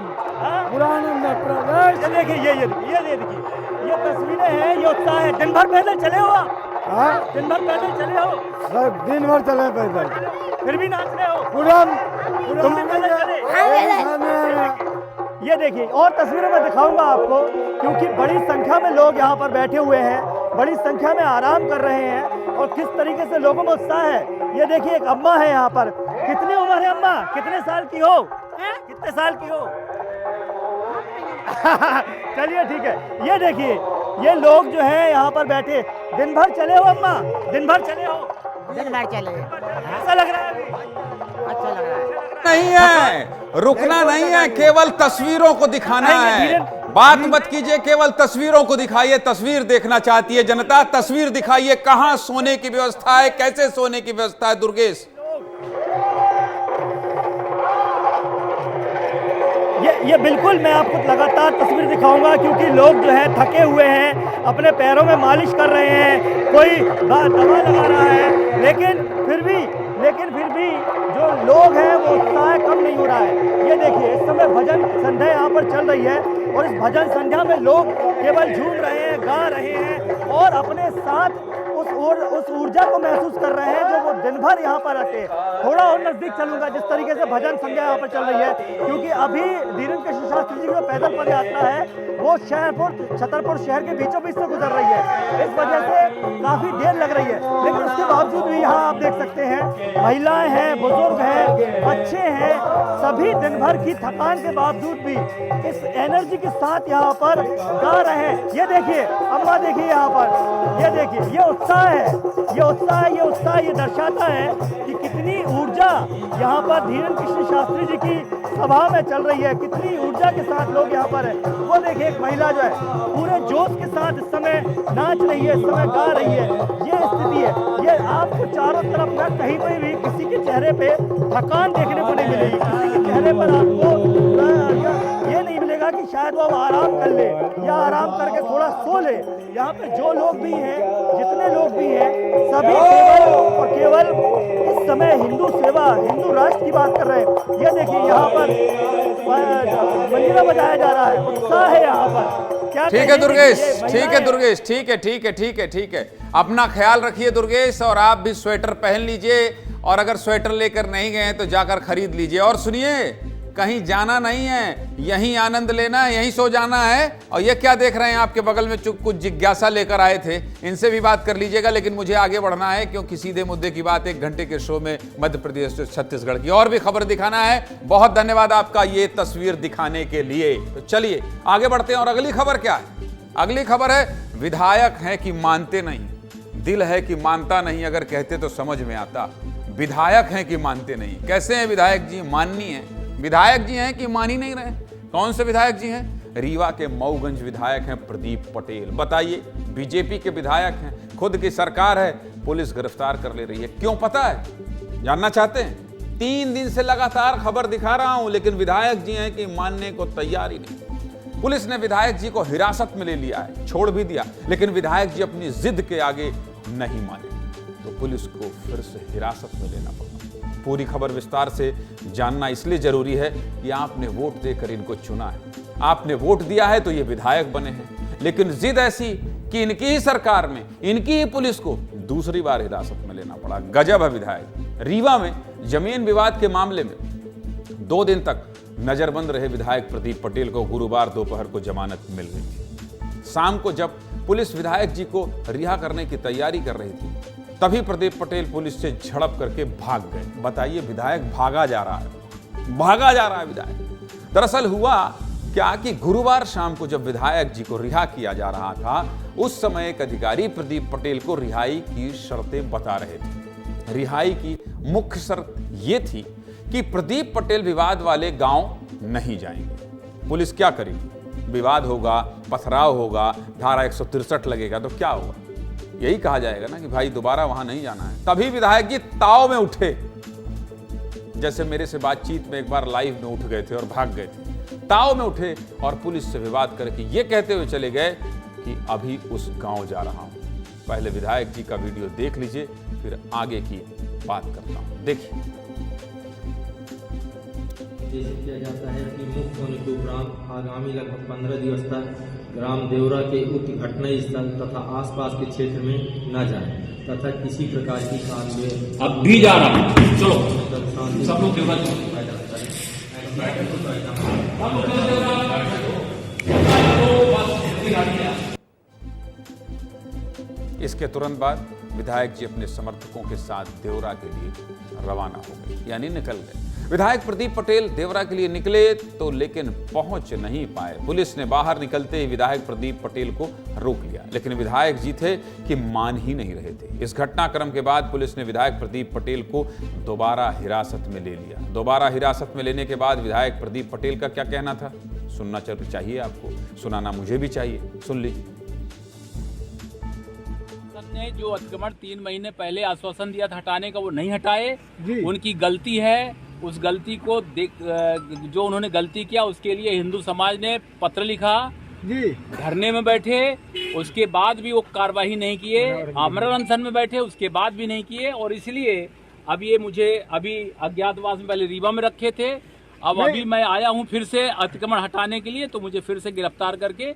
पुराना प्रदेश। ये देखिए, ये देखिए, ये तस्वीरें हैं, ये उत्साह है। दिन भर पैदल चले हो आप? दिन भर पैदल चले हो?
सब दिन भर चले पैदल,
फिर भी नाच रहे हो? तुम भी पैदल चले? ये देखिए, और तस्वीरें मैं दिखाऊंगा आपको, क्योंकि बड़ी संख्या में लोग यहाँ पर बैठे हुए हैं, बड़ी संख्या में आराम कर रहे हैं और किस तरीके से लोगों में उत्साह है। ये देखिए, एक अम्मा है यहाँ पर। कितनी उम्र है अम्मा? कितने साल की हो? कितने साल की हो? चलिए ठीक है। ये देखिए, ये लोग जो है यहाँ पर बैठे। दिन भर चले हो अम्मा? दिन भर चले हो?
दिन भर चले।
कैसा लग रहा है अभी?
अच्छा लग रहा है।
नहीं है, रुकना नहीं है, केवल तस्वीरों को दिखाना है। बात मत कीजिए, केवल तस्वीरों को दिखाइए। तस्वीर देखना चाहती है जनता, तस्वीर दिखाइए। कहां सोने की व्यवस्था है, कैसे सोने की व्यवस्था है? दुर्गेश,
ये बिल्कुल मैं आपको लगातार तस्वीर दिखाऊंगा, क्योंकि लोग जो है थके हुए हैं, अपने पैरों में मालिश कर रहे हैं, कोई दवा लगा रहा है, लेकिन फिर भी जो लोग हैं वो उत्साह कम नहीं हो रहा है। ये देखिए, इस समय भजन संध्या यहाँ पर चल रही है और इस भजन संध्या में लोग केवल झूम रहे हैं, गा रहे हैं और अपने साथ उस ऊर्जा को महसूस कर रहे हैं जो वो दिन भर यहाँ पर रहते हैं। थोड़ा और नजदीक चलूंगा, जिस तरीके से भजन संध्या यहाँ पर चल रही है, क्योंकि अभी धीरेन्द्र कृष्ण शास्त्री जी की जो पैदल पद यात्रा है वो छतरपुर शहर के बीचों बीच से गुजर रही है। इस वजह से काफी देर लग रही है, लेकिन उसके बावजूद भी यहाँ आप देख सकते हैं, महिलाएं हैं, बुजुर्ग हैं, बच्चे हैं, सभी दिन भर की थकान के बावजूद भी इस एनर्जी के साथ यहाँ पर गा रहे हैं। ये देखिए अम्मा, देखिए यहाँ पर, ये देखिए, ये उत्साह है, ये दर्शाता है कि कितनी ऊर्जा यहाँ पर धीरेन्द्र कृष्ण शास्त्री जी की सभा में चल रही है, कितनी ऊर्जा के साथ लोग यहाँ पर है। वो देखिए, एक महिला जो है पूरे जोश के साथ इस समय नाच रही है, इस समय गा रही है। ये स्थिति है। ये आपको चारों तरफ ना कहीं पर भी किसी के चेहरे पे थकान देखने को नहीं मिलेगी, किसी के चेहरे पर आपको ये नहीं मिलेगा कि शायद वो आराम कर ले या आराम करके थोड़ा सो ले। यहाँ पे जो लोग भी हैं, जितने लोग भी हैं, सभी केवल इस समय हिंदू सेवा, हिंदू राष्ट्र की बात कर रहे हैं। ये देखिए, यहाँ पर मंजीरा बजाया जा रहा है, उत्साह है यहाँ पर। क्या
ठीक है दुर्गेश, ठीक है दुर्गेश, ठीक है। अपना ख्याल रखिए दुर्गेश, और आप भी स्वेटर पहन लीजिए, और अगर स्वेटर लेकर नहीं गए तो जाकर खरीद लीजिए। और सुनिए, कहीं जाना नहीं है, यहीं आनंद लेना है, यहीं सो जाना है। और ये क्या देख रहे हैं आपके बगल में, कुछ जिज्ञासा लेकर आए थे, इनसे भी बात कर लीजिएगा। लेकिन मुझे आगे बढ़ना है, क्योंकि सीधे मुद्दे की बात 1 घंटे के शो में मध्य प्रदेश से छत्तीसगढ़ की और भी खबर दिखाना है। बहुत धन्यवाद आपका ये तस्वीर दिखाने के लिए। तो चलिए आगे बढ़ते हैं। और अगली खबर क्या है? अगली खबर है, विधायक हैं कि मानते नहीं, दिल है कि मानता नहीं। अगर कहते तो समझ में आता। विधायक हैं कि मानते नहीं। कैसे हैं विधायक जी? माननी है। विधायक जी हैं कि मान ही नहीं रहे। कौन से विधायक जी हैं? रीवा के मऊगंज विधायक हैं प्रदीप पटेल। बताइए, बीजेपी के विधायक हैं, खुद की सरकार है, पुलिस गिरफ्तार कर ले रही है। क्यों, पता है? जानना चाहते हैं? 3 दिन से लगातार खबर दिखा रहा हूं, लेकिन विधायक जी हैं कि मानने को तैयार ही नहीं। पुलिस ने विधायक जी को हिरासत में ले लिया है, छोड़ भी दिया, लेकिन विधायक जी अपनी जिद के आगे नहीं माने, तो पुलिस को फिर से हिरासत में लेना पड़ा। पूरी खबर विस्तार से जानना इसलिए जरूरी है कि आपने वोट देकर इनको चुना है, आपने वोट दिया है तो ये विधायक बने हैं, लेकिन जिद ऐसी कि इनकी ही सरकार में इनकी ही पुलिस को दूसरी बार हिरासत में लेना पड़ा। गजब है विधायक। रीवा में जमीन विवाद के मामले में 2 दिन तक नजरबंद रहे विधायक प्रदीप पटेल को गुरुवार दोपहर को जमानत मिल गई थी। शाम को जब पुलिस विधायक जी को रिहा करने की तैयारी कर रही थी, तभी प्रदीप पटेल पुलिस से झड़प करके भाग गए। बताइए, विधायक भागा जा रहा है विधायक। दरअसल हुआ क्या कि गुरुवार शाम को जब विधायक जी को रिहा किया जा रहा था, उस समय एक अधिकारी प्रदीप पटेल को रिहाई की शर्तें बता रहे थे। रिहाई की मुख्य शर्त यह थी कि प्रदीप पटेल विवाद वाले गांव नहीं जाएंगे। पुलिस क्या करेगी? विवाद होगा, पथराव होगा, धारा 163 लगेगा तो क्या होगा? यही कहा जाएगा ना कि भाई दोबारा वहां नहीं जाना है। तभी विधायक जी ताव में उठे, जैसे मेरे से बातचीत में एक बार लाइव में उठ गए थे और भाग गए थे। ताव में उठे और पुलिस से विवाद करके ये कहते हुए चले गए कि अभी उस गांव जा रहा हूं। पहले विधायक जी का वीडियो देख लीजिए, फिर आगे की बात करता हूं। देखिए।
किया जाता है कि मुक्त होने के उपरांत आगामी लगभग 15 दिवस तक ग्राम देवरा के उक्त घटना स्थल तथा आसपास के क्षेत्र में न जाएं तथा किसी प्रकार की कार्य
अब भी जा रहा हूं, चलो सब लोग देवरा
इसके तुरंत बाद विधायक जी अपने समर्थकों के साथ देवरा के लिए रवाना हो गए, यानी निकल गए। विधायक प्रदीप पटेल देवरा के लिए निकले तो लेकिन पहुंच नहीं पाए। पुलिस ने बाहर निकलते ही विधायक प्रदीप पटेल को रोक लिया, लेकिन विधायक जी थे कि मान ही नहीं रहे थे। इस घटनाक्रम के बाद पुलिस ने विधायक प्रदीप पटेल को दोबारा हिरासत में ले लिया। दोबारा हिरासत में लेने के बाद विधायक प्रदीप पटेल का क्या कहना था, सुनना चाहिए आपको, सुनाना मुझे भी चाहिए। सुन लीजिए।
ने जो अतिक्रमण 3 महीने पहले आश्वासन दिया था हटाने का, वो नहीं हटाए, उनकी गलती है। उस गलती को जो उन्होंने गलती किया उसके लिए हिंदू समाज ने पत्र लिखा, धरने में बैठे, उसके बाद भी वो कार्रवाई नहीं किए, आमरण अनशन में बैठे, उसके बाद भी नहीं किए। और इसलिए अब ये मुझे अभी अज्ञातवास में पहले रीवा में रखे थे, अब अभी मैं आया हूँ फिर से अतिक्रमण हटाने के लिए, तो मुझे फिर से गिरफ्तार करके।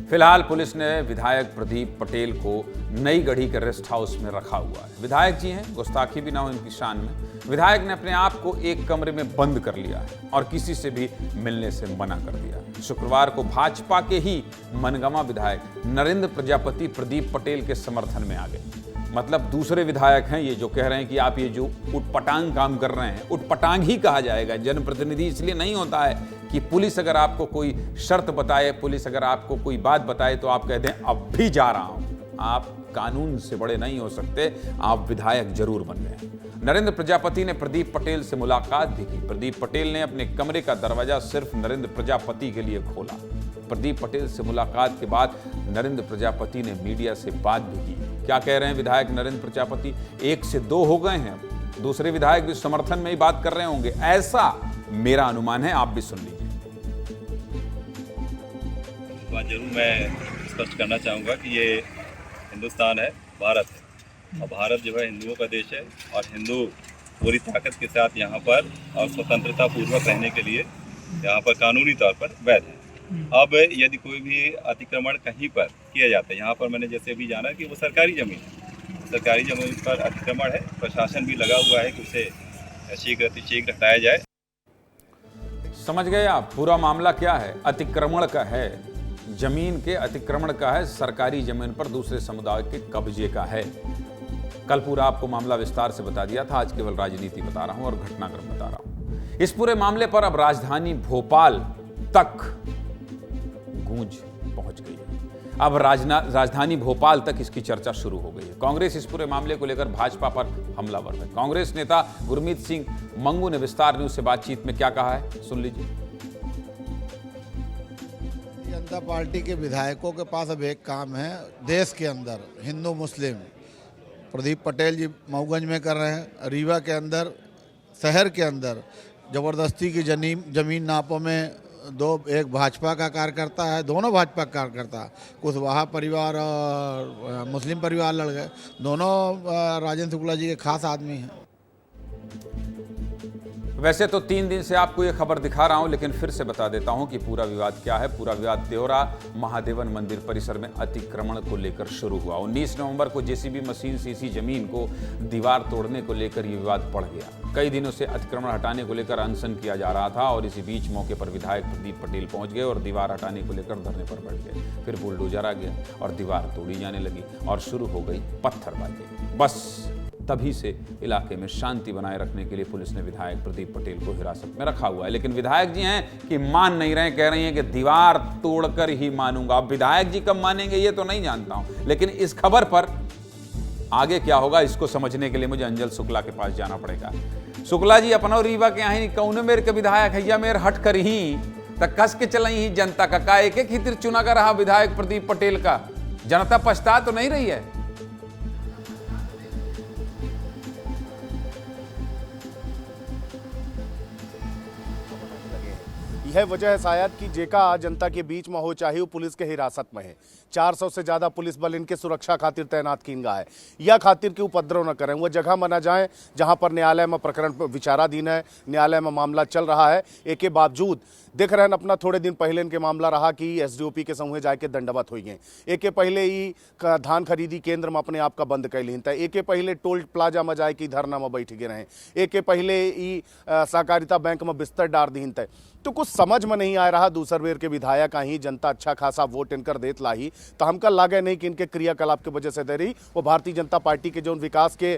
फिलहाल पुलिस ने विधायक प्रदीप पटेल को नई गढ़ी के रेस्ट हाउस में रखा हुआ है। विधायक जी हैं, गुस्ताखी भी ना हो इनकी शान में। विधायक ने अपने आप को एक कमरे में बंद कर लिया है और किसी से भी मिलने से मना कर दिया। शुक्रवार को भाजपा के ही मनगामा विधायक नरेंद्र प्रजापति प्रदीप पटेल के समर्थन में आ गए। मतलब दूसरे विधायक हैं ये जो कह रहे हैं कि आप ये जो उटपटांग काम कर रहे हैं, उटपटांग ही कहा जाएगा। जनप्रतिनिधि इसलिए नहीं होता है कि पुलिस अगर आपको कोई शर्त बताए, पुलिस अगर आपको कोई बात बताए तो आप कह दें अब भी जा रहा हूं। आप कानून से बड़े नहीं हो सकते, आप विधायक जरूर बन गए। नरेंद्र प्रजापति ने प्रदीप पटेल से मुलाकात भी की। प्रदीप पटेल ने अपने कमरे का दरवाजा सिर्फ नरेंद्र प्रजापति के लिए खोला। प्रदीप पटेल से मुलाकात के बाद नरेंद्र प्रजापति ने मीडिया से बात भी की। क्या कह रहे हैं विधायक नरेंद्र प्रजापति? 1 से 2 हो गए हैं, दूसरे विधायक भी समर्थन में ही बात कर रहे होंगे, ऐसा मेरा अनुमान है। आप भी सुन लीजिए।
बात जरूर मैं स्पष्ट करना चाहूँगा कि ये हिंदुस्तान है, भारत है, और भारत जो है हिंदुओं का देश है, और हिंदू पूरी ताकत के साथ यहाँ पर और स्वतंत्रता पूर्वक रहने के लिए यहाँ पर कानूनी तौर पर वैध है। अब यदि कोई भी अतिक्रमण कहीं पर किया जाता है, यहाँ पर मैंने जैसे अभी जाना कि वो सरकारी जमीन है, सरकारी जमीन पर अतिक्रमण है, प्रशासन भी लगा हुआ है कि उसे शीघ्र हटाया जाए।
समझ गए आप? पूरा मामला क्या है? अतिक्रमण का है, जमीन के अतिक्रमण का है, सरकारी जमीन पर दूसरे समुदाय के कब्जे का है। कल पूरा आपको मामला विस्तार से बता दिया था, आज केवल राजनीति बता रहा हूं और घटनाक्रम बता रहा हूं। इस पूरे मामले पर अब राजधानी भोपाल तक गूंज पहुंच गई है। अब राजधानी भोपाल तक इसकी चर्चा शुरू हो गई है। कांग्रेस इस पूरे मामले को लेकर भाजपा पर हमलावर है। कांग्रेस नेता गुरमीत सिंह मंगू ने विस्तार न्यूज से बातचीत में क्या कहा है, सुन लीजिए।
जनता पार्टी के विधायकों के पास अब एक काम है, देश के अंदर हिंदू मुस्लिम, प्रदीप पटेल जी मऊगंज में कर रहे हैं, रीवा के अंदर, शहर के अंदर जबरदस्ती की जमीन नापों में एक भाजपा का कार्यकर्ता है, दोनों भाजपा का कार्यकर्ता, कुशवाहा परिवार और मुस्लिम परिवार लड़ गए। दोनों राजेंद्र शुक्ला जी के खास आदमी हैं।
वैसे तो 3 दिन से आपको ये खबर दिखा रहा हूं, लेकिन फिर से बता देता हूं कि पूरा विवाद क्या है। पूरा विवाद देवरा महादेवन मंदिर परिसर में अतिक्रमण को लेकर शुरू हुआ। 19 नवंबर को जेसीबी मशीन से इसी जमीन को दीवार तोड़ने को लेकर ये विवाद बढ़ गया। कई दिनों से अतिक्रमण हटाने को लेकर अनशन किया जा रहा था और इसी बीच मौके पर विधायक प्रदीप पटेल पहुंच गए और दीवार हटाने को लेकर धरने पर बैठ गए। फिर बुलडोजर आ गया और दीवार तोड़ी जाने लगी और शुरू हो गई पत्थरबाजी। बस तभी से इलाके में शांति बनाए रखने के लिए पुलिस ने विधायक प्रदीप पटेल को हिरासत में रखा हुआ है। लेकिन विधायक जी हैं कि मान नहीं रहे, कह रही हैं कि दीवार तोड़कर ही मानूंगा। अब विधायक जी कब मानेंगे ये तो नहीं जानता हूं, लेकिन इस खबर पर आगे क्या होगा इसको समझने के लिए मुझे अंजल शुक्ला के पास जाना पड़ेगा। शुक्ला जी, अपना रीवा के यहाँ कौन मेरे के विधायक है मेरे हट कर ही तक कस के चल ही जनता का एक एक हितर चुना कर रहा विधायक प्रदीप पटेल का। जनता पछता तो नहीं रही है?
यह वजह है शायद कि जेका आज जनता के बीच में हो, चाहे वो पुलिस के हिरासत में है। 400 से ज़्यादा पुलिस बल इनके सुरक्षा खातिर तैनात किन गया है, या खातिर कि उपद्रव न करें, वह जगह में न जाएं जहां पर न्यायालय में प्रकरण विचाराधीन है, न्यायालय में मामला चल रहा है। एक के बावजूद देख रहे हैं अपना थोड़े दिन पहले इनके मामला रहा कि एसडीओपी के समूह जाके दंडवत हुई हैं। एक के पहले ही धान खरीदी केंद्र में अपने आप का बंद कैलिन था। एक के पहले टोल प्लाजा में जाए कि धरना में बैठ गए रहे। एक के पहले ही सहकारिता बैंक में बिस्तर डार दीन थे। तो कुछ समझ में नहीं आ रहा। दूसर बेर के विधायक ही जनता अच्छा खासा वोट इनकर देत लाही, तो हमका लागे नहीं कि इनके क्रियाकलाप की वजह से दे रही। वो भारतीय जनता पार्टी के जो विकास के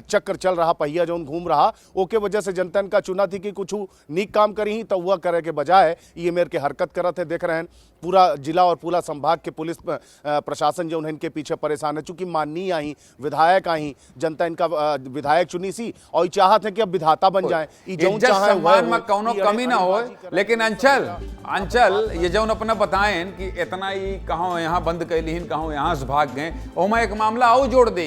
चक्र चल रहा, पहिया जो घूम रहा, ओके वजह से जनता इनका चुना थी कि कुछ नीक काम करी तो वह करे के बजाय ये मेरे के हरकत करत है। देख रहे हैं पूरा जिला और पूरा संभाग के पुलिस प्रशासन जो इनके पीछे परेशान है। चूंकि माननीय आई विधायक आई, जनता इनका विधायक चुनी सी और चाहत है कि अब विधाता बन जाए।
सम्मान में कौनो कमी ना हो। लेकिन अंचल ये जो अपना बताएं कि इतना ही कहो यहाँ बंद कैलीन, कहो यहाँ से भाग गए, ओमा एक मामला आओ जोड़ दे।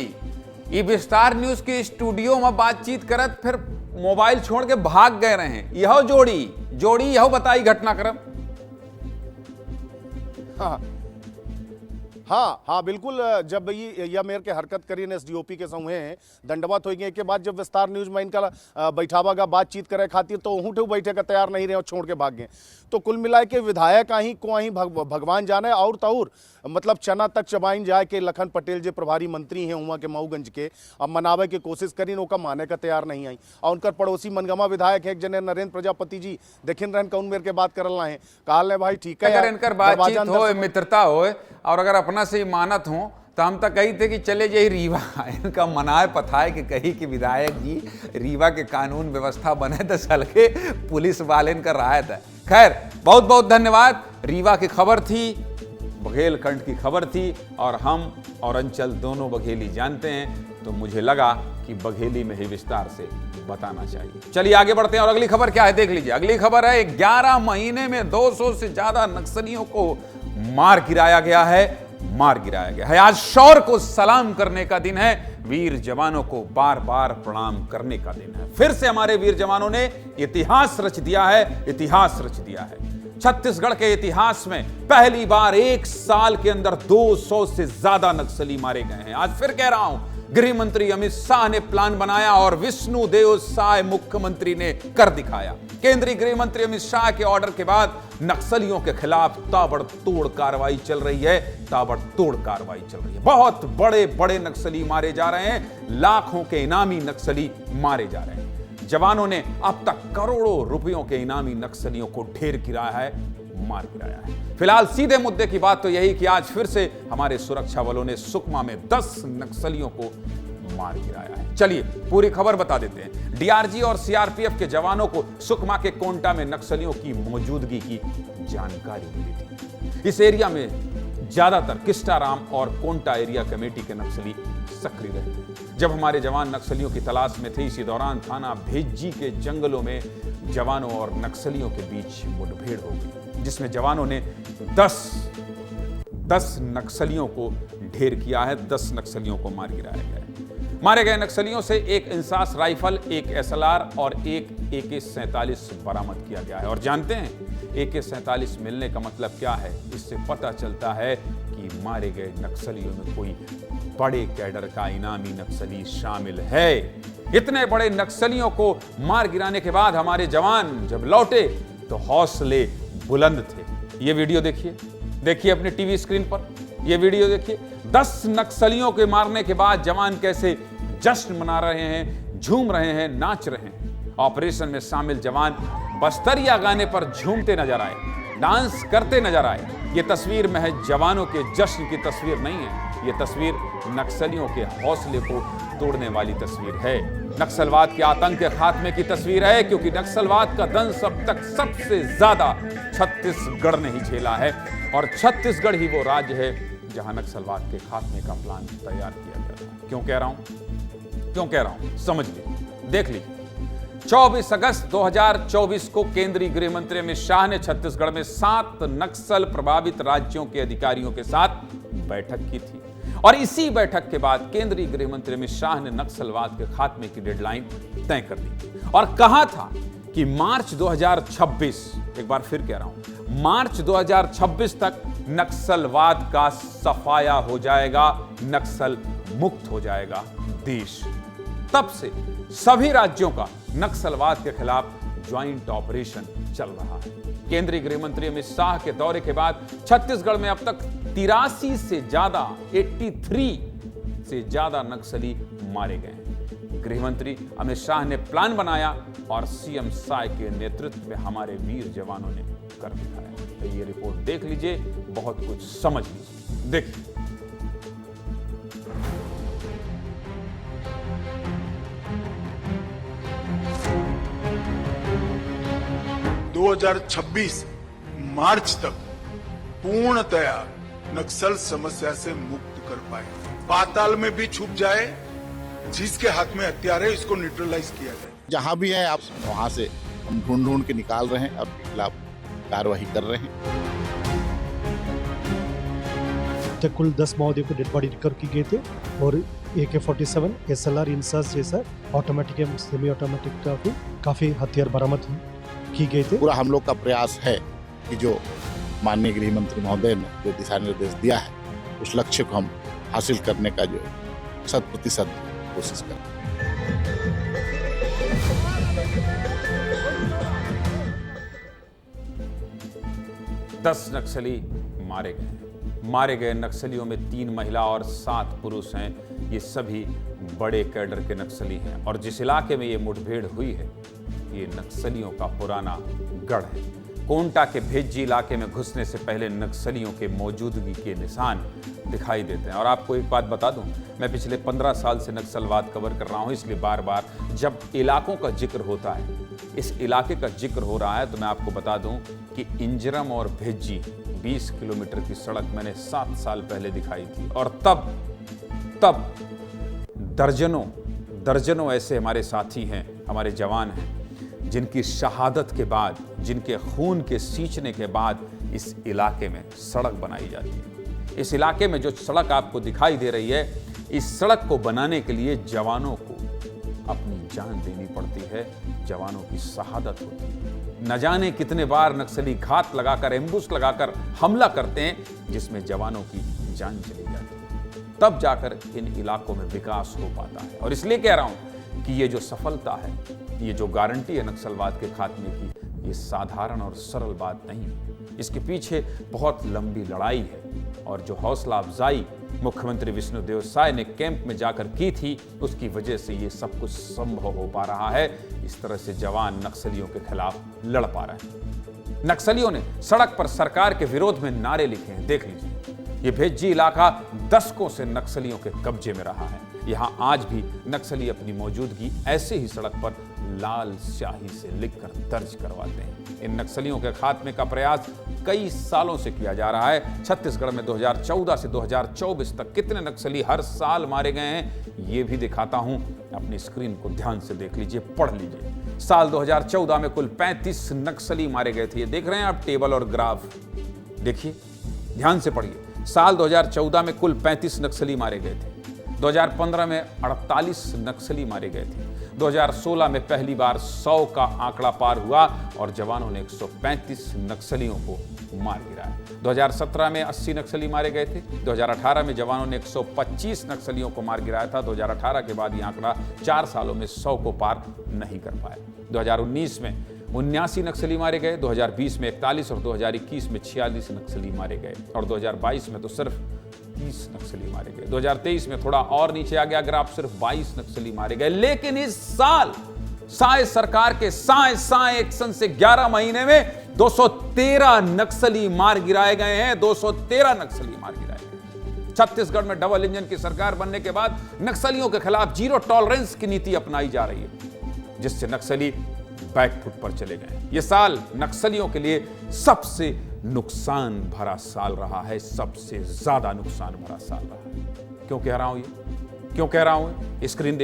ये विस्तार न्यूज के स्टूडियो में बातचीत करत फिर मोबाइल छोड़ के भाग गए रहे। यह जोड़ी यह बताई घटनाक्रम।
हाँ बिल्कुल। जब ये मेयर के हरकत करी ने एसडीओपी के समूह दंडवत हो गए के बाद जब विस्तार न्यूज में इनका बैठावागा बातचीत करे खातिर, तो ऊँट बैठे का तैयार नहीं रहे और छोड़ के भाग गए। तो कुल मिला के विधायक आई को आई भगवान जाने और तौर मतलब चना तक चबाइन जाए के लखन पटेल जो प्रभारी मंत्री हैं वहाँ के मऊगंज के, अब मनावे की कोशिश करी नौका माने का तैयार नहीं आई। और उनकर पड़ोसी मनगमा विधायक है एक जने नरेंद्र प्रजापति जी, देखिन रहन कौन मेरे के बात करल है, काल ने भाई ठीक है
अगर इनकर बातचीत हो, मित्रता हो और अगर अपना से मानत हो तो हम तो कही थे कि चले जाइए रीवा। इनका मनाए पथाए कि कही कि विधायक जी रीवा के कानून व्यवस्था बने तो चल के पुलिस वाले इनका राहत है। खैर बहुत बहुत धन्यवाद। रीवा की खबर थी, बघेलखंड की खबर थी और हम और अंचल दोनों बघेली जानते हैं, तो मुझे लगा कि बघेली में ही विस्तार से बताना चाहिए। चलिए आगे बढ़ते हैं और अगली खबर क्या है देख लीजिए। अगली खबर है 11 महीने में 200 से ज्यादा नक्सलियों को मार गिराया गया है। आज शौर्य को सलाम करने का दिन है। वीर जवानों को बार बार प्रणाम करने का दिन है। फिर से हमारे वीर जवानों ने इतिहास रच दिया है। छत्तीसगढ़ के इतिहास में पहली बार एक साल के अंदर 200 से ज्यादा नक्सली मारे गए हैं। आज फिर कह रहा हूं, गृह मंत्री अमित शाह ने प्लान बनाया और विष्णुदेव साय मुख्यमंत्री ने कर दिखाया। केंद्रीय गृह मंत्री अमित शाह के ऑर्डर के बाद नक्सलियों के खिलाफ ताबड़तोड़ कार्रवाई चल रही है। बहुत बड़े बड़े नक्सली मारे जा रहे हैं। लाखों के इनामी नक्सली मारे जा रहे हैं। जवानों ने अब तक करोड़ों रुपयों के इनामी नक्सलियों को ढेर गिराया है, मार गिराया है। फिलहाल सीधे मुद्दे की बात तो यही कि आज फिर से हमारे सुरक्षा बलों ने सुकमा में 10 नक्सलियों को मार गिराया है। चलिए पूरी खबर बता देते हैं। डीआरजी और सीआरपीएफ के जवानों को सुकमा के कोंटा में नक्सलियों की मौजूदगी की जानकारी मिली थी। इस एरिया में ज्यादातर किस्टाराम और कोंटा एरिया कमेटी के नक्सली सक्रिय रहते। जब हमारे जवान नक्सलियों की तलाश में थे, इसी दौरान थाना भेज्जी के जंगलों में जवानों और नक्सलियों के बीच मुठभेड़ हो गई, जिसमें जवानों ने 10 नक्सलियों को ढेर किया है। 10 नक्सलियों को मार गिराया गया है। मारे गए नक्सलियों से एक इंसास राइफल, एक एसएलआर और एक AK-47 बरामद किया गया है। और जानते हैं AK-47 मिलने का मतलब क्या है? इससे पता चलता है कि मारे गए नक्सलियों में कोई बड़े कैडर का इनामी नक्सली शामिल है। इतने बड़े नक्सलियों को मार गिराने के बाद हमारे जवान जब लौटे तो हौसले बुलंद थे। ये वीडियो देखिए अपने टीवी स्क्रीन पर, ये वीडियो देखिए। 10 नक्सलियों के मारने के बाद जवान कैसे जश्न मना रहे हैं, झूम रहे हैं, नाच रहे हैं। ऑपरेशन में शामिल जवान बस्तरिया गाने पर झूमते नजर आए, डांस करते नजर आए। ये तस्वीर महज जवानों के जश्न की तस्वीर नहीं है, ये तस्वीर नक्सलियों के हौसले को तोड़ने वाली तस्वीर है, नक्सलवाद के आतंक के खात्मे की तस्वीर है, क्योंकि नक्सलवाद का दंश अब तक सबसे ज्यादा छत्तीसगढ़ ने ही झेला है और छत्तीसगढ़ ही वो राज्य है जहां नक्सलवाद के खात्मे का प्लान तैयार किया गया था। क्यों कह रहा हूं समझ लीजिए, देख लीजिए। 24 अगस्त 2024 को केंद्रीय गृह मंत्री अमित शाह ने छत्तीसगढ़ में 7 नक्सल प्रभावित राज्यों के अधिकारियों के साथ बैठक की थी और इसी बैठक के बाद केंद्रीय गृह मंत्री अमित शाह ने नक्सलवाद के खात्मे की डेडलाइन तय कर दी और कहा था कि मार्च 2026, एक बार फिर कह रहा हूं, मार्च 2026 तक नक्सलवाद का सफाया हो जाएगा, नक्सल मुक्त हो जाएगा देश। तब से सभी राज्यों का नक्सलवाद के खिलाफ ज्वाइंट ऑपरेशन चल रहा है। केंद्रीय गृह मंत्री अमित शाह के दौरे के बाद छत्तीसगढ़ में अब तक 83 से ज्यादा 83 से ज्यादा नक्सली मारे गए हैं। गृह मंत्री अमित शाह ने प्लान बनाया और सीएम साय के नेतृत्व में हमारे वीर जवानों ने कर दिखाया। तो ये रिपोर्ट देख लीजिए, बहुत कुछ समझ लीजिए। देखिए
2026 मार्च तक पूर्णतया नक्सल समस्या से मुक्त कर पाए। पाताल में भी छुप जाए, जिसके हाथ में हथियार है इसको न्यूट्रलाइज किया जाए।
जहां भी है आप वहां से हम ढूंढ के निकाल रहे हैं, अब खिलाफ कार्रवाई कर रहे हैं।
तक कुल 10 माओवादियों को डेड बॉडी रिकवर की गई थे और AK-47 SLR इंसास जैसा ऑटोमेटिक एवं सेमी ऑटोमेटिक का भी काफी हथियार बरामद की गई थे।
पूरा हम लोग का प्रयास है कि जो माननीय गृह मंत्री महोदय ने जो दिशा निर्देश दिया है उस लक्ष्य को हम हासिल करने का जो 100% कोशिश करें।
दस नक्सली मारे गए नक्सलियों में 3 महिला और 7 पुरुष हैं। ये सभी बड़े कैडर के नक्सली हैं और जिस इलाके में ये मुठभेड़ हुई है ये नक्सलियों का पुराना गढ़ है। कोंटा के भेज्जी इलाके में घुसने से पहले नक्सलियों के मौजूदगी के निशान दिखाई देते हैं। और आपको एक बात बता दूं, मैं पिछले 15 साल से नक्सलवाद कवर कर रहा हूं, इसलिए बार बार जब इलाकों का जिक्र होता है, इस इलाके का जिक्र हो रहा है, तो मैं आपको बता दूं कि इंजरम और भेज्जी 20 किलोमीटर की सड़क मैंने 7 साल पहले दिखाई थी और तब दर्जनों ऐसे हमारे साथी हैं, हमारे जवान हैं, जिनकी शहादत के बाद, जिनके खून के सींचने के बाद इस इलाके में सड़क बनाई जाती है। इस इलाके में जो सड़क आपको दिखाई दे रही है, इस सड़क को बनाने के लिए जवानों को अपनी जान देनी पड़ती है, जवानों की शहादत होती है। न जाने कितने बार नक्सली घात लगाकर, एम्बुश लगाकर हमला करते हैं, जिसमें जवानों की जान चली जाती है। तब जाकर इन इलाकों में विकास हो पाता है। और इसलिए कह रहा हूं कि ये जो सफलता है, ये जो गारंटी है नक्सलवाद के खात्मे की, ये साधारण और सरल बात नहीं है। इसके पीछे बहुत लंबी लड़ाई है और जो हौसला अफजाई मुख्यमंत्री विष्णुदेव साय ने कैंप में जाकर की थी, उसकी वजह से ये सब कुछ संभव हो पा रहा है। इस तरह से जवान नक्सलियों के खिलाफ लड़ पा रहे हैं। नक्सलियों ने सड़क पर सरकार के विरोध में नारे लिखे हैं, देख लीजिए। ये भेज्जी इलाका दशकों से नक्सलियों के कब्जे में रहा है। यहाँ आज भी नक्सली अपनी मौजूदगी ऐसे ही सड़क पर लाल स्याही से लिखकर दर्ज करवाते हैं। इन नक्सलियों के खात्मे का प्रयास कई सालों से किया जा रहा है। छत्तीसगढ़ में 2014 से 2024 तक कितने नक्सली हर साल मारे गए हैं, ये भी दिखाता हूं। अपनी स्क्रीन को ध्यान से देख लीजिए, पढ़ लीजिए। साल 2014 में कुल 35 नक्सली मारे गए थे। ये देख रहे हैं आप टेबल और ग्राफ, देखिए, ध्यान से पढ़िए। साल 2014 में कुल 35 नक्सली मारे गए थे। 2015 में 48 नक्सली मारे गए थे। 2016 में पहली बार 100 का आंकड़ा पार हुआ और जवानों ने 135 नक्सलियों को मार गिराया। 2017 में 80 नक्सली मारे गए थे। 2018 में जवानों ने 125 नक्सलियों को मार गिराया था। 2018 के बाद यह आंकड़ा 4 सालों में 100 को पार नहीं कर पाया। 2019 में 79 नक्सली मारे गए, 2020 में 41 और 2021 में 46 नक्सली मारे गए और 2022 में तो सिर्फ 30 नक्सली मारे गए। 2023 में थोड़ा और नीचे आ गया ग्राफ, सिर्फ 22 नक्सली मारे गए। लेकिन इस साल साए सरकार के साए एक्शन से 11 महीने में 213 नक्सली मार गिराए गए हैं। 213 नक्सली मार गिराए गए। छत्तीसगढ़ में डबल इंजन की सरकार बनने के बाद नक्सलियों के खिलाफ जीरो टॉलरेंस की नीति अपनाई जा रही है, जिससे नक्सली बैकफुट पर चले गए। यह साल नक्सलियों के लिए सबसे नुकसान भरा साल रहा है, सबसे ज्यादा नुकसान भरा साल रहा है। क्यों कह रहा हूं ये? क्यों कह रहा हूं? स्क्रीन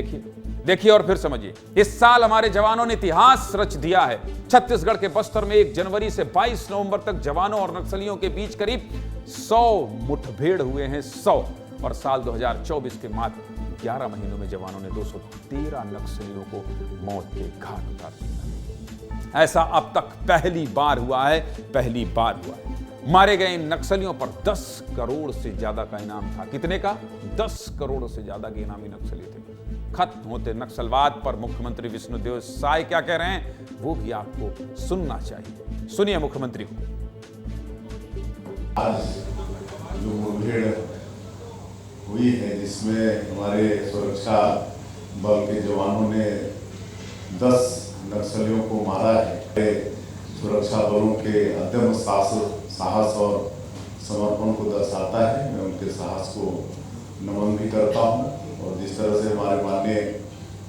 देखिए और फिर समझिए। इस साल हमारे जवानों ने इतिहास रच दिया है। छत्तीसगढ़ के बस्तर में 1 जनवरी से 22 नवंबर तक जवानों और नक्सलियों के बीच करीब 100 मुठभेड़ हुए हैं, 100। और साल 2024 के मात्र 11 महीनों में जवानों ने 213 नक्सलियों को मौत के घाट उतार दिया। ऐसा अब तक पहली बार हुआ है, पहली बार हुआ है। मारे गए इन नक्सलियों पर 10 करोड़ से ज्यादा का इनाम था। कितने का? 10 करोड़ से ज्यादा के इनामी नक्सली थे। खत्म होते नक्सलवाद पर मुख्यमंत्री विष्णुदेव साय क्या कह रहे हैं, वो भी आपको सुनना चाहिए। सुनिए मुख्यमंत्री को।
आज जो मुठभेड़ हुई है, जिसमें हमारे सुरक्षा बल के जवानों ने 10 नक्सलियों को मारा है, सुरक्षा बलों के अदम्य साहस और समर्पण को दर्शाता है। मैं उनके साहस को नमन भी करता हूं। और जिस तरह से हमारे माननीय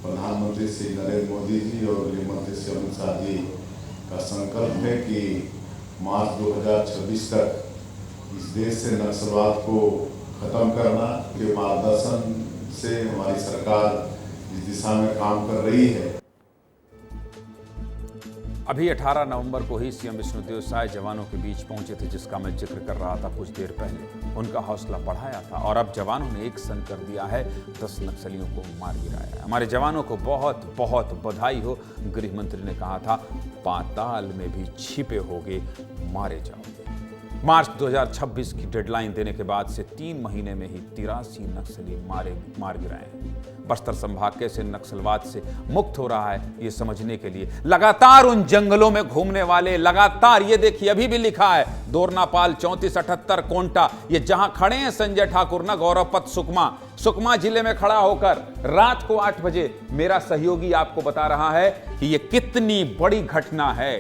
प्रधानमंत्री श्री नरेंद्र मोदी जी और गृह मंत्री श्री अमित शाह जी का संकल्प है कि मार्च 2026 तक इस देश से नक्सलवाद को खत्म करना के मार्गदर्शन से हमारी सरकार इस दिशा में काम कर रही है।
अभी 18 नवंबर को ही सीएम विष्णुदेव साय जवानों के बीच पहुंचे थे, जिसका मैं जिक्र कर रहा था कुछ देर पहले। उनका हौसला बढ़ाया था और अब जवानों ने एक संग कर दिया है, 10 नक्सलियों को मार गिराया है। हमारे जवानों को बहुत बहुत बधाई हो। गृह मंत्री ने कहा था, पाताल में भी छिपे होगे, मारे जाओगे। मार्च 2026 की डेडलाइन देने के बाद से 3 महीने में ही 83 नक्सली मार गिराए हैं। बस्तर संभाग कैसे नक्सलवाद से मुक्त हो रहा है, ये समझने के लिए लगातार उन जंगलों में घूमने वाले, लगातार ये देखिए अभी भी लिखा है दोरनापाल 3478 कोंटा, ये जहां खड़े हैं संजय ठाकुर ना, गौरव पथ सुकमा जिले में खड़ा होकर रात को 8 बजे मेरा सहयोगी आपको बता रहा है कि ये कितनी बड़ी घटना है।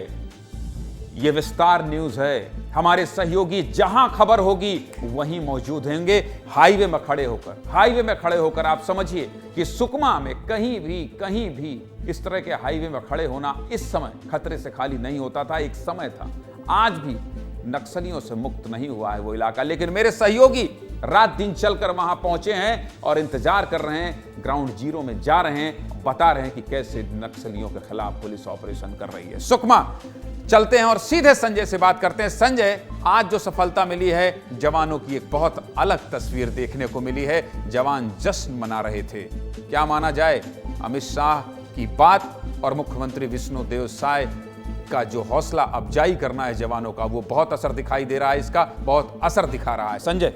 ये विस्तार न्यूज है। हमारे सहयोगी जहां खबर होगी वहीं मौजूद होंगे। हाईवे में खड़े होकर आप समझिए कि सुकमा में कहीं भी इस तरह के हाईवे में खड़े होना इस समय खतरे से खाली नहीं होता था। एक समय था, आज भी नक्सलियों से मुक्त नहीं हुआ है वो इलाका, लेकिन मेरे सहयोगी रात दिन चलकर वहां पहुंचे हैं और इंतजार कर रहे हैं, ग्राउंड जीरो में जा रहे हैं, बता रहे हैं कि कैसे नक्सलियों के खिलाफ पुलिस ऑपरेशन कर रही है। सुकमा चलते हैं और सीधे संजय से बात करते हैं। संजय, आज जो सफलता मिली है, जवानों की एक बहुत अलग तस्वीर देखने को मिली है। जवान जश्न मना रहे थे। क्या माना जाए, अमित शाह की बात और मुख्यमंत्री विष्णुदेव साय का जो हौसला अफजाई करना है जवानों का, वो बहुत असर दिखाई दे रहा है। इसका बहुत असर दिखा रहा है। संजय,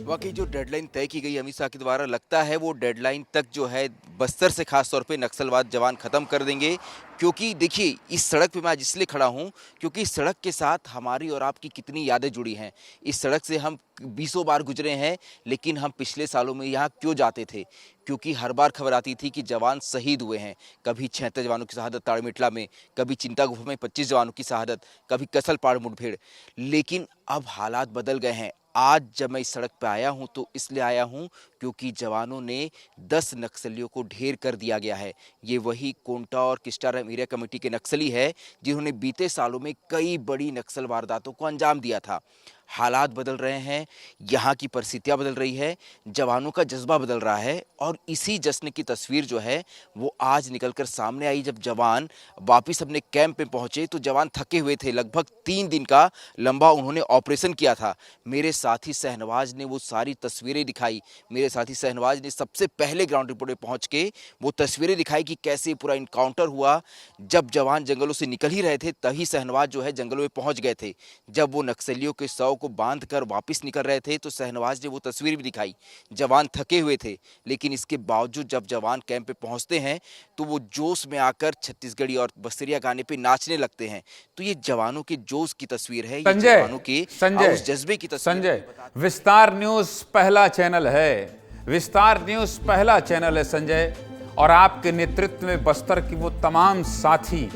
वाकई जो डेडलाइन तय की गई अमित शाह के द्वारा, लगता है वो डेडलाइन तक जो है बस्तर से खास तौर पे नक्सलवाद जवान खत्म कर देंगे। क्योंकि देखिए, इस सड़क पे मैं आज इसलिए खड़ा हूँ क्योंकि इस सड़क के साथ हमारी और आपकी कितनी यादें जुड़ी हैं। इस सड़क से हम 20 बार गुजरे हैं, लेकिन हम पिछले सालों में यहाँ क्यों जाते थे? क्योंकि हर बार खबर आती थी कि जवान शहीद हुए हैं। कभी 76 जवानों की शहादत ताड़मेटला में, कभी चिंता गुफा में 25 जवानों की शहादत, कभी कसलपाड़ मुठभेड़। लेकिन अब हालात बदल गए हैं। आज जब मैं इस सड़क पर आया हूं तो इसलिए आया हूं क्योंकि जवानों ने 10 नक्सलियों को ढेर कर दिया गया है। ये वही कोंटा और किस्टाराम एरिया कमेटी के नक्सली है जिन्होंने बीते सालों में कई बड़ी नक्सल वारदातों को अंजाम दिया था। हालात बदल रहे हैं, यहाँ की परिस्थितियाँ बदल रही है, जवानों का जज्बा बदल रहा है। और इसी जश्न की तस्वीर जो है वो आज निकलकर सामने आई जब जवान वापस अपने कैंप में पहुँचे। तो जवान थके हुए थे, लगभग 3 दिन का लंबा उन्होंने ऑपरेशन किया था। मेरे साथी शहनवाज ने वो सारी तस्वीरें दिखाई। मेरे साथी शहनवाज ने सबसे पहले ग्राउंड रिपोर्ट में पहुँच के वो तस्वीरें दिखाई कि कैसे पूरा इनकाउंटर हुआ। जब जवान जंगलों से निकल ही रहे थे तभी शहनवाज जो है जंगलों में पहुँच गए थे। जब वो नक्सलियों के शव को बांध कर वापस निकल रहे थे तो शहनवाज ने वो तस्वीर भी दिखाई। जवान थके हुए थे, लेकिन इसके बावजूद जब जवान कैंप पे पहुंचते हैं तो वो जोश में आकर छत्तीसगढ़ी और बस्तरिया गाने पे नाचने लगते हैं। तो ये जवानों के जोश की तस्वीर है, ये जवानों के उस जज्बे की तस्वीर।
संजय, विस्तार न्यूज पहला चैनल है, विस्तार न्यूज पहला चैनल है संजय। और आपके नेतृत्व में बस्तर की वो तमाम साथी,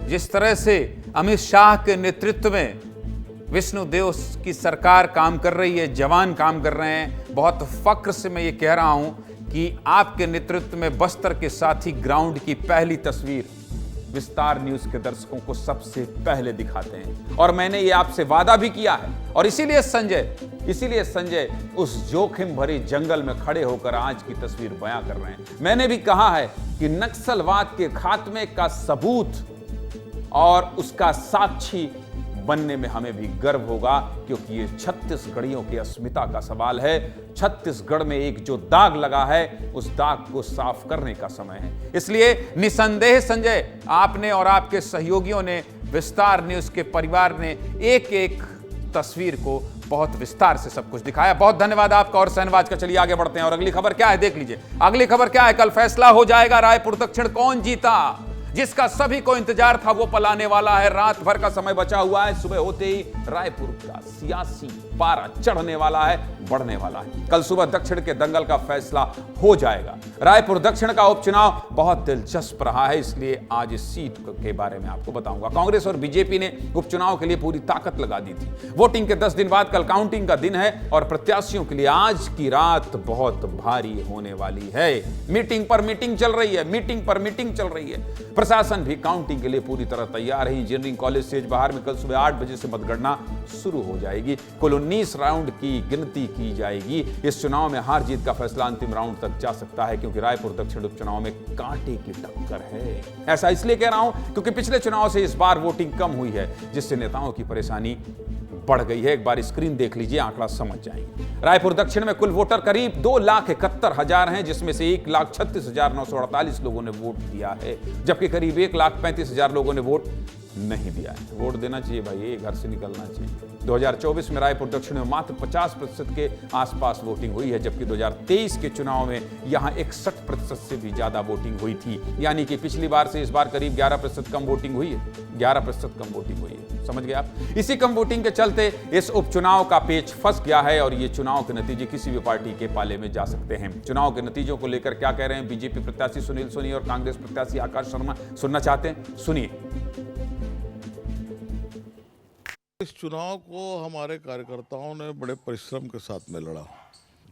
जिस तरह से अमित शाह के नेतृत्व में विष्णुदेव की सरकार काम कर रही है, जवान काम कर रहे हैं, बहुत फक्र से मैं ये कह रहा हूं कि आपके नेतृत्व में बस्तर के साथी ग्राउंड की पहली तस्वीर विस्तार न्यूज के दर्शकों को सबसे पहले दिखाते हैं। और मैंने ये आपसे वादा भी किया है। और इसीलिए संजय उस जोखिम भरी जंगल में खड़े होकर आज की तस्वीर बयां कर रहे हैं। मैंने भी कहा है कि नक्सलवाद के खात्मे का सबूत और उसका साक्षी बनने में हमें भी गर्व होगा, क्योंकि ये छत्तीसगढ़ियों की अस्मिता का सवाल है। छत्तीसगढ़ में एक जो दाग लगा है, उस दाग को साफ करने का समय है। इसलिए निसंदेह संजय, आपने और आपके सहयोगियों ने, विस्तार न्यूज के परिवार ने एक एक तस्वीर को बहुत विस्तार से सब कुछ दिखाया। बहुत धन्यवाद आपका और शहनवाज का। चलिए आगे बढ़ते हैं और अगली खबर क्या है देख लीजिए। अगली खबर क्या है, कल फैसला हो जाएगा रायपुर दक्षिण कौन जीता। जिसका सभी को इंतजार था वो पलाने वाला है। रात भर का समय बचा हुआ है, सुबह होते ही रायपुर का सियासी पारा चढ़ने वाला है, बढ़ने वाला है। कल सुबह दक्षिण के दंगल का फैसला हो जाएगा। रायपुर दक्षिण का उपचुनाव बहुत दिलचस्प रहा है, इसलिए आज इस सीट के बारे में आपको बताऊंगा। कांग्रेस और बीजेपी ने उपचुनाव के लिए पूरी ताकत लगा दी थी। वोटिंग के 10 दिन बाद कल काउंटिंग का दिन है और प्रत्याशियों के लिए आज की रात बहुत भारी होने वाली है। मीटिंग पर मीटिंग चल रही है, मीटिंग पर मीटिंग चल रही है। प्रशासन भी काउंटिंग के लिए पूरी तरह तैयार है। इंजीनियरिंग कॉलेज सेज बाहर में कल सुबह 8 बजे से मतगणना शुरू हो जाएगी। कुल 19 राउंड की गिनती की जाएगी। इस चुनाव में हार जीत का फैसला अंतिम राउंड तक जा सकता है, क्योंकि रायपुर दक्षिण उपचुनाव में कांटे की टक्कर है। ऐसा इसलिए कह रहा हूं क्योंकि पिछले चुनाव से इस बार वोटिंग कम हुई है, जिससे नेताओं की परेशानी बढ़ गई है। एक बार स्क्रीन देख लीजिए, आंकड़ा समझ जाएंगे। रायपुर दक्षिण में कुल वोटर करीब 2,71,000 हैं, जिसमें से 1,36,948 लोगों ने वोट दिया है, जबकि करीब 1,35,000 लोगों ने वोट नहीं दिया है। वोट देना चाहिए भाई, घर से निकलना चाहिए। 2024 में रायपुर दक्षिण में मात्र 50% के आसपास वोटिंग हुई है, जबकि 2023 के चुनाव में यहां 61% से भी ज्यादा वोटिंग हुई थी। यानी कि पिछली बार से इस बार करीब 11% कम वोटिंग हुई है। 11% कम वोटिंग हुई है, समझ गए आप। इसी कम वोटिंग के चलते इस उपचुनाव का पेच फंस गया है और ये चुनाव के नतीजे किसी भी पार्टी के पाले में जा सकते हैं। चुनाव के नतीजों को लेकर क्या कह रहे हैं बीजेपी प्रत्याशी सुनील सोनी और कांग्रेस प्रत्याशी आकाश शर्मा, सुनना चाहते हैं, सुनिए।
इस चुनाव को हमारे कार्यकर्ताओं ने बड़े परिश्रम के साथ में लड़ा।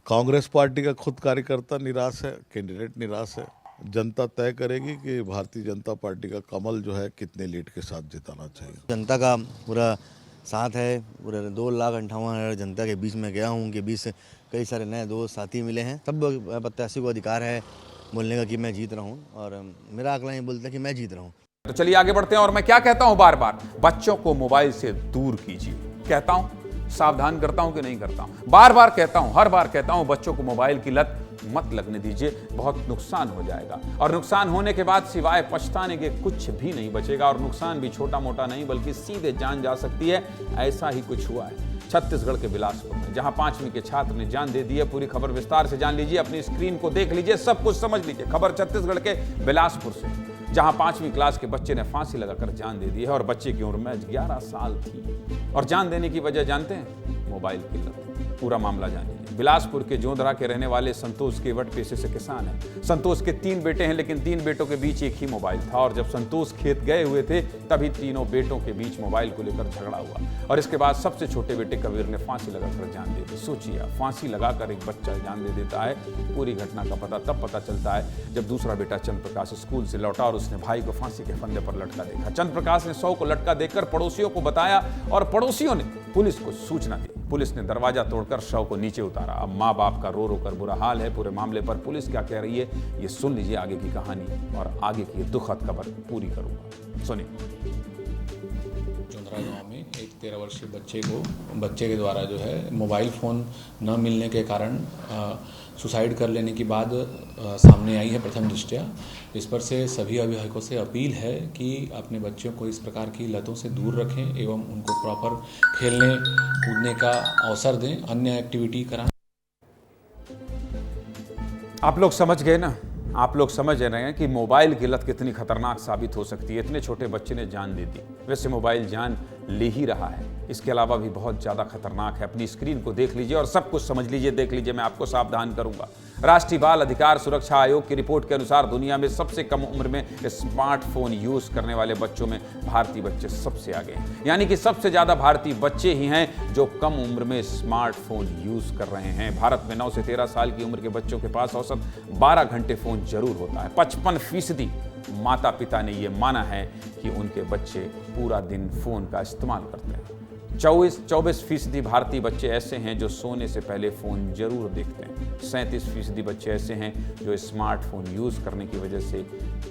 कांग्रेस पार्टी का खुद कार्यकर्ता निराश है, कैंडिडेट निराश है। जनता तय करेगी कि भारतीय जनता पार्टी का कमल जो है कितने लीड के साथ जिताना चाहिए।
जनता का पूरा साथ है, पूरे 2,58,000 जनता के बीच में गया हूँ, उनके बीच से कई सारे नए दोस्त साथी मिले हैं। सब प्रत्याशी को अधिकार है बोलने का कि मैं जीत रहा हूँ, और मेरा आंकड़ा ये बोलता है कि मैं जीत रहा हूँ।
तो चलिए आगे बढ़ते हैं। और मैं क्या कहता हूं बार बार, बच्चों को मोबाइल से दूर कीजिए। कहता हूं, सावधान करता हूं कि नहीं करता हूं, बार बार कहता हूं, हर बार कहता हूं, बच्चों को मोबाइल की लत मत लगने दीजिए, बहुत नुकसान हो जाएगा। और नुकसान होने के बाद सिवाय पछताने के कुछ भी नहीं बचेगा, और नुकसान भी छोटा मोटा नहीं बल्कि सीधे जान जा सकती है। ऐसा ही कुछ हुआ है छत्तीसगढ़ के बिलासपुर में, जहां 5वीं के छात्र ने जान दे दी है। पूरी खबर विस्तार से जान लीजिए, अपनी स्क्रीन को देख लीजिए, सब कुछ समझ लीजिए। खबर छत्तीसगढ़ के बिलासपुर से, जहां 5वीं क्लास के बच्चे ने फांसी लगाकर जान दे दी है और बच्चे की उम्र में 11 साल थी। और जान देने की वजह जानते हैं? मोबाइल की लत। पूरा मामला जानिए। बिलासपुर के जोंधरा के रहने वाले संतोष केवट पेशे से किसान है। संतोष के 3 बेटे हैं, लेकिन 3 बेटों के बीच एक ही मोबाइल था, और जब संतोष खेत गए हुए थे तभी तीनों बेटों के बीच मोबाइल को लेकर झगड़ा हुआ, और इसके बाद सबसे छोटे बेटे कबीर ने फांसी लगाकर जान दे दी। सोचिए, फांसी लगाकर एक बच्चा जान दे देता है। पूरी घटना का पता तब पता चलता है जब दूसरा बेटा चंद्र प्रकाश स्कूल से लौटा और उसने भाई को फांसी के फंदे पर लटका देखा। चंद्र प्रकाश ने 100 को लटका देखकर पड़ोसियों को बताया और पड़ोसियों ने पुलिस को सूचना दी। पुलिस ने दरवाजा तोड़कर शव को नीचे उतारा। अब माँ बाप का रो रो कर बुरा हाल है। पूरे मामले पर पुलिस क्या कह रही है, ये सुन लीजिए आगे की कहानी और आगे की दुखद खबर पूरी करूंगा। सुनिए।
चौंधरा गांव में एक 13 वर्षीय बच्चे के द्वारा जो है मोबाइल फ़ोन न मिलने के कारण सुसाइड कर लेने की बात सामने आई है प्रथम दृष्टया। इस पर से सभी अभिभावकों से अपील है कि अपने बच्चों को इस प्रकार की लतों से दूर रखें एवं उनको प्रॉपर खेलने कूदने का अवसर दें, अन्य एक्टिविटी कराएं।
आप लोग समझ गए ना, आप लोग समझ रहे हैं कि मोबाइल की लत कितनी खतरनाक साबित हो सकती है। इतने छोटे बच्चे ने जान दे दी। वैसे मोबाइल जान ले ही रहा है, इसके अलावा भी बहुत ज़्यादा खतरनाक है। अपनी स्क्रीन को देख लीजिए और सब कुछ समझ लीजिए, देख लीजिए, मैं आपको सावधान करूंगा। राष्ट्रीय बाल अधिकार सुरक्षा आयोग की रिपोर्ट के अनुसार दुनिया में सबसे कम उम्र में स्मार्टफोन यूज करने वाले बच्चों में भारतीय बच्चे सबसे आगे हैं। यानी कि सबसे ज्यादा भारतीय बच्चे ही हैं जो कम उम्र में स्मार्टफोन यूज कर रहे हैं। भारत में 9 से 13 साल की उम्र के बच्चों के पास औसत 12 घंटे फोन जरूर होता है। 55% माता पिता ने यह माना है कि उनके बच्चे पूरा दिन फोन का इस्तेमाल करते हैं। 24% भारतीय बच्चे ऐसे हैं जो सोने से पहले फ़ोन जरूर देखते हैं। 37% बच्चे ऐसे हैं जो स्मार्टफोन यूज़ करने की वजह से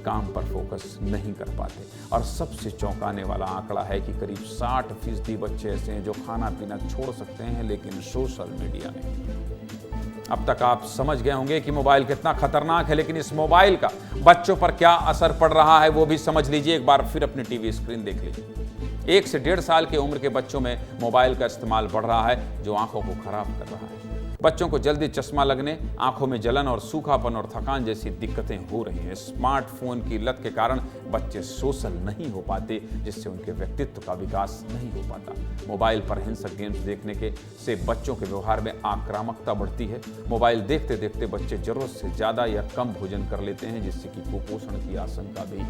काम पर फोकस नहीं कर पाते। और सबसे चौंकाने वाला आंकड़ा है कि करीब 60% बच्चे ऐसे हैं जो खाना पीना छोड़ सकते हैं लेकिन सोशल मीडिया नहीं। अब तक आप समझ गए होंगे कि मोबाइल कितना खतरनाक है, लेकिन इस मोबाइल का बच्चों पर क्या असर पड़ रहा है वो भी समझ लीजिए। एक बार फिर अपनी टीवी स्क्रीन देख लीजिए। 1 से 1.5 साल की उम्र के बच्चों में मोबाइल का इस्तेमाल बढ़ रहा है जो आंखों को खराब कर रहा है। बच्चों को जल्दी चश्मा लगने, आंखों में जलन और सूखापन और थकान जैसी दिक्कतें हो रही हैं। स्मार्टफोन की लत के कारण बच्चे सोशल नहीं हो पाते, जिससे उनके व्यक्तित्व का विकास नहीं हो पाता। मोबाइल पर हिंसक गेम्स देखने के से बच्चों के व्यवहार में आक्रामकता बढ़ती है। मोबाइल देखते देखते बच्चे जरूरत से ज़्यादा या कम भोजन कर लेते हैं, जिससे कि कुपोषण की आशंका भी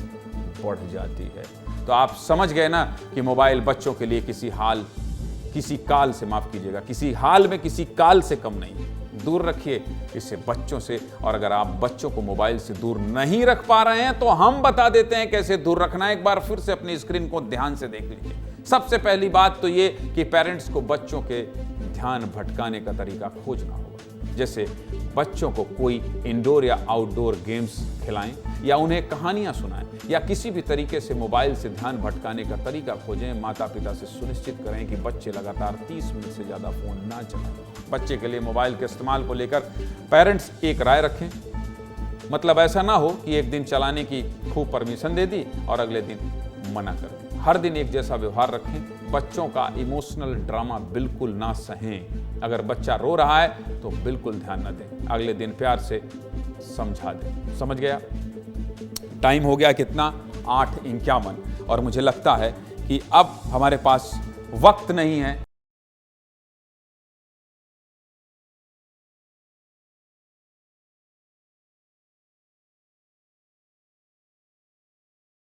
बढ़ जाती है। तो आप समझ गए ना कि मोबाइल बच्चों के लिए किसी हाल में किसी काल से कम नहीं। दूर रखिए इसे बच्चों से। और अगर आप बच्चों को मोबाइल से दूर नहीं रख पा रहे हैं तो हम बता देते हैं कैसे दूर रखना है। एक बार फिर से अपनी स्क्रीन को ध्यान से देख लीजिए। सबसे पहली बात तो ये कि पेरेंट्स को बच्चों के ध्यान भटकाने का तरीका खोजना होगा। जैसे बच्चों को कोई इंडोर या आउटडोर गेम्स खिलाएं या उन्हें कहानियां सुनाएं या किसी भी तरीके से मोबाइल से ध्यान भटकाने का तरीका खोजें। माता पिता से सुनिश्चित करें कि बच्चे लगातार 30 मिनट से ज़्यादा फ़ोन ना चलाएं। बच्चे के लिए मोबाइल के इस्तेमाल को लेकर पेरेंट्स एक राय रखें। मतलब ऐसा ना हो कि एक दिन चलाने की खूब परमिशन दे दी और अगले दिन मना कर दी। हर दिन एक जैसा व्यवहार रखें। बच्चों का इमोशनल ड्रामा बिल्कुल ना सहें। अगर बच्चा रो रहा है तो बिल्कुल ध्यान न दें, अगले दिन प्यार से समझा दें। समझ गया? टाइम हो गया कितना? 8:51। और मुझे लगता है कि अब हमारे पास वक्त नहीं है